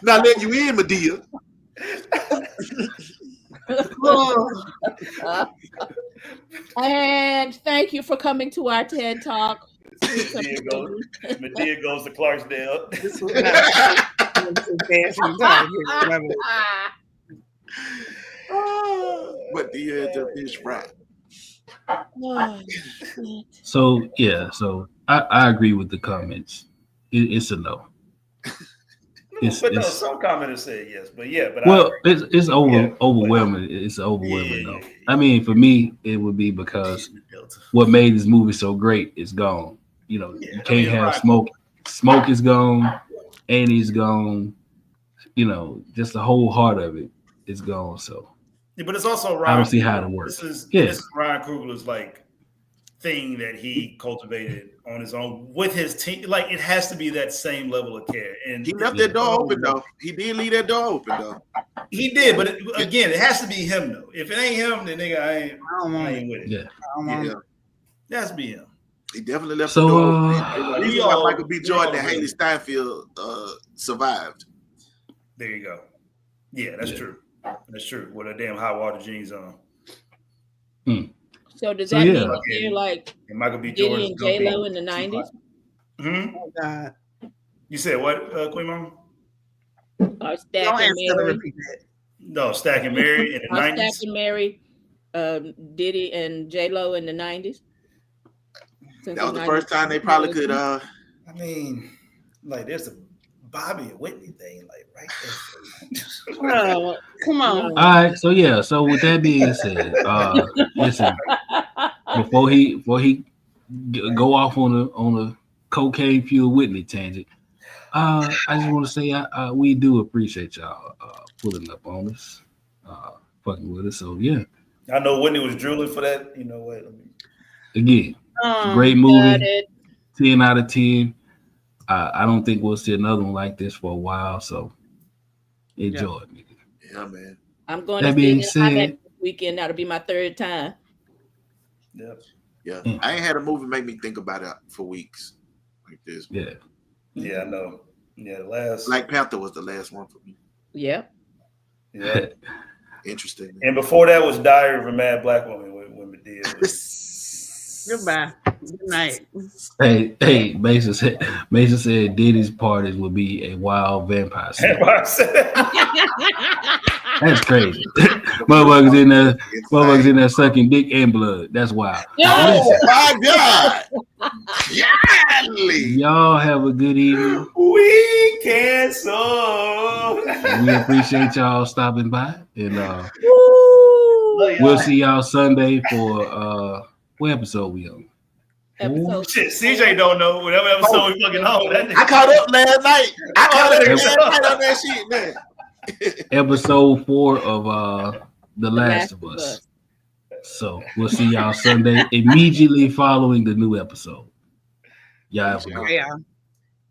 Now let you in, Medea. And thank you for coming to our TED Talk. Medea goes to Clarksdale. This was not But the fish fry. Oh, So yeah, so I agree with the comments. It's a no. But some commenters said yes. But yeah, but well, it's overwhelming. It's overwhelming though. I mean, for me, it would be because what made this movie so great is gone. You know, you can't have smoke. Smoke is gone. Annie's gone. You know, just the whole heart of it is gone. So, yeah, but it's also Ryan. I don't see how it works. This is Ryan Coogler's like thing that he cultivated on his own with his team. Like it has to be that same level of care. And he left that door open though. He did leave that door open though. He did, but again, it has to be him though. If it ain't him, then nigga, I ain't with it. Yeah, it has to be him. He definitely left the door open. Reason why Michael B. Jordan and Haley Steinfeld survived. There you go. Yeah, that's true. That's true. With a damn hot water jeans on. So does that mean they're like Michael B. Diddy Jordan and J-Lo in the 90s? Oh God. You said what, Queen Mama? Or Stack and Mary? No, Stack and Mary in the 90s. Stack and Mary, Diddy and J-Lo in the 90s? That was the first time they probably could. I mean, like there's a Bobby and Whitney thing, like right there. Oh, come on. All right, so yeah, so with that being said, listen, before he go off on a cocaine fueled Whitney tangent, I just want to say we do appreciate y'all pulling up on us, fucking with us. So yeah, I know Whitney was drooling for that. You know what? Again, great movie, 10 out of 10. I don't think we'll see another one like this for a while, so enjoy it. Yeah, man. I'm going to see it this weekend. That'll be my third time. Yep. Yeah. I ain't had a movie make me think about it for weeks like this. Yeah. Yeah, I know. Yeah, the last Black Panther was the last one for me. Yep. Yeah. Interesting. And before that was Diary of a Mad Black Woman with Medea. Goodbye. Good night. Hey, Mason said Diddy's parties would be a wild vampire scene. That's crazy. Motherfuckers in there sucking dick and blood. That's wild. Oh my God. Y'all have a good evening. We cancel. We appreciate y'all stopping by. And we'll see y'all Sunday for what episode we on? Shit, CJ don't know whatever episode we fucking on. I caught up last night. On that shit, man. Episode 4 of The Last of Us. So we'll see y'all Sunday immediately following the new episode. Y'all have a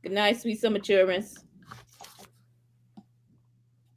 good night, sweet summer children.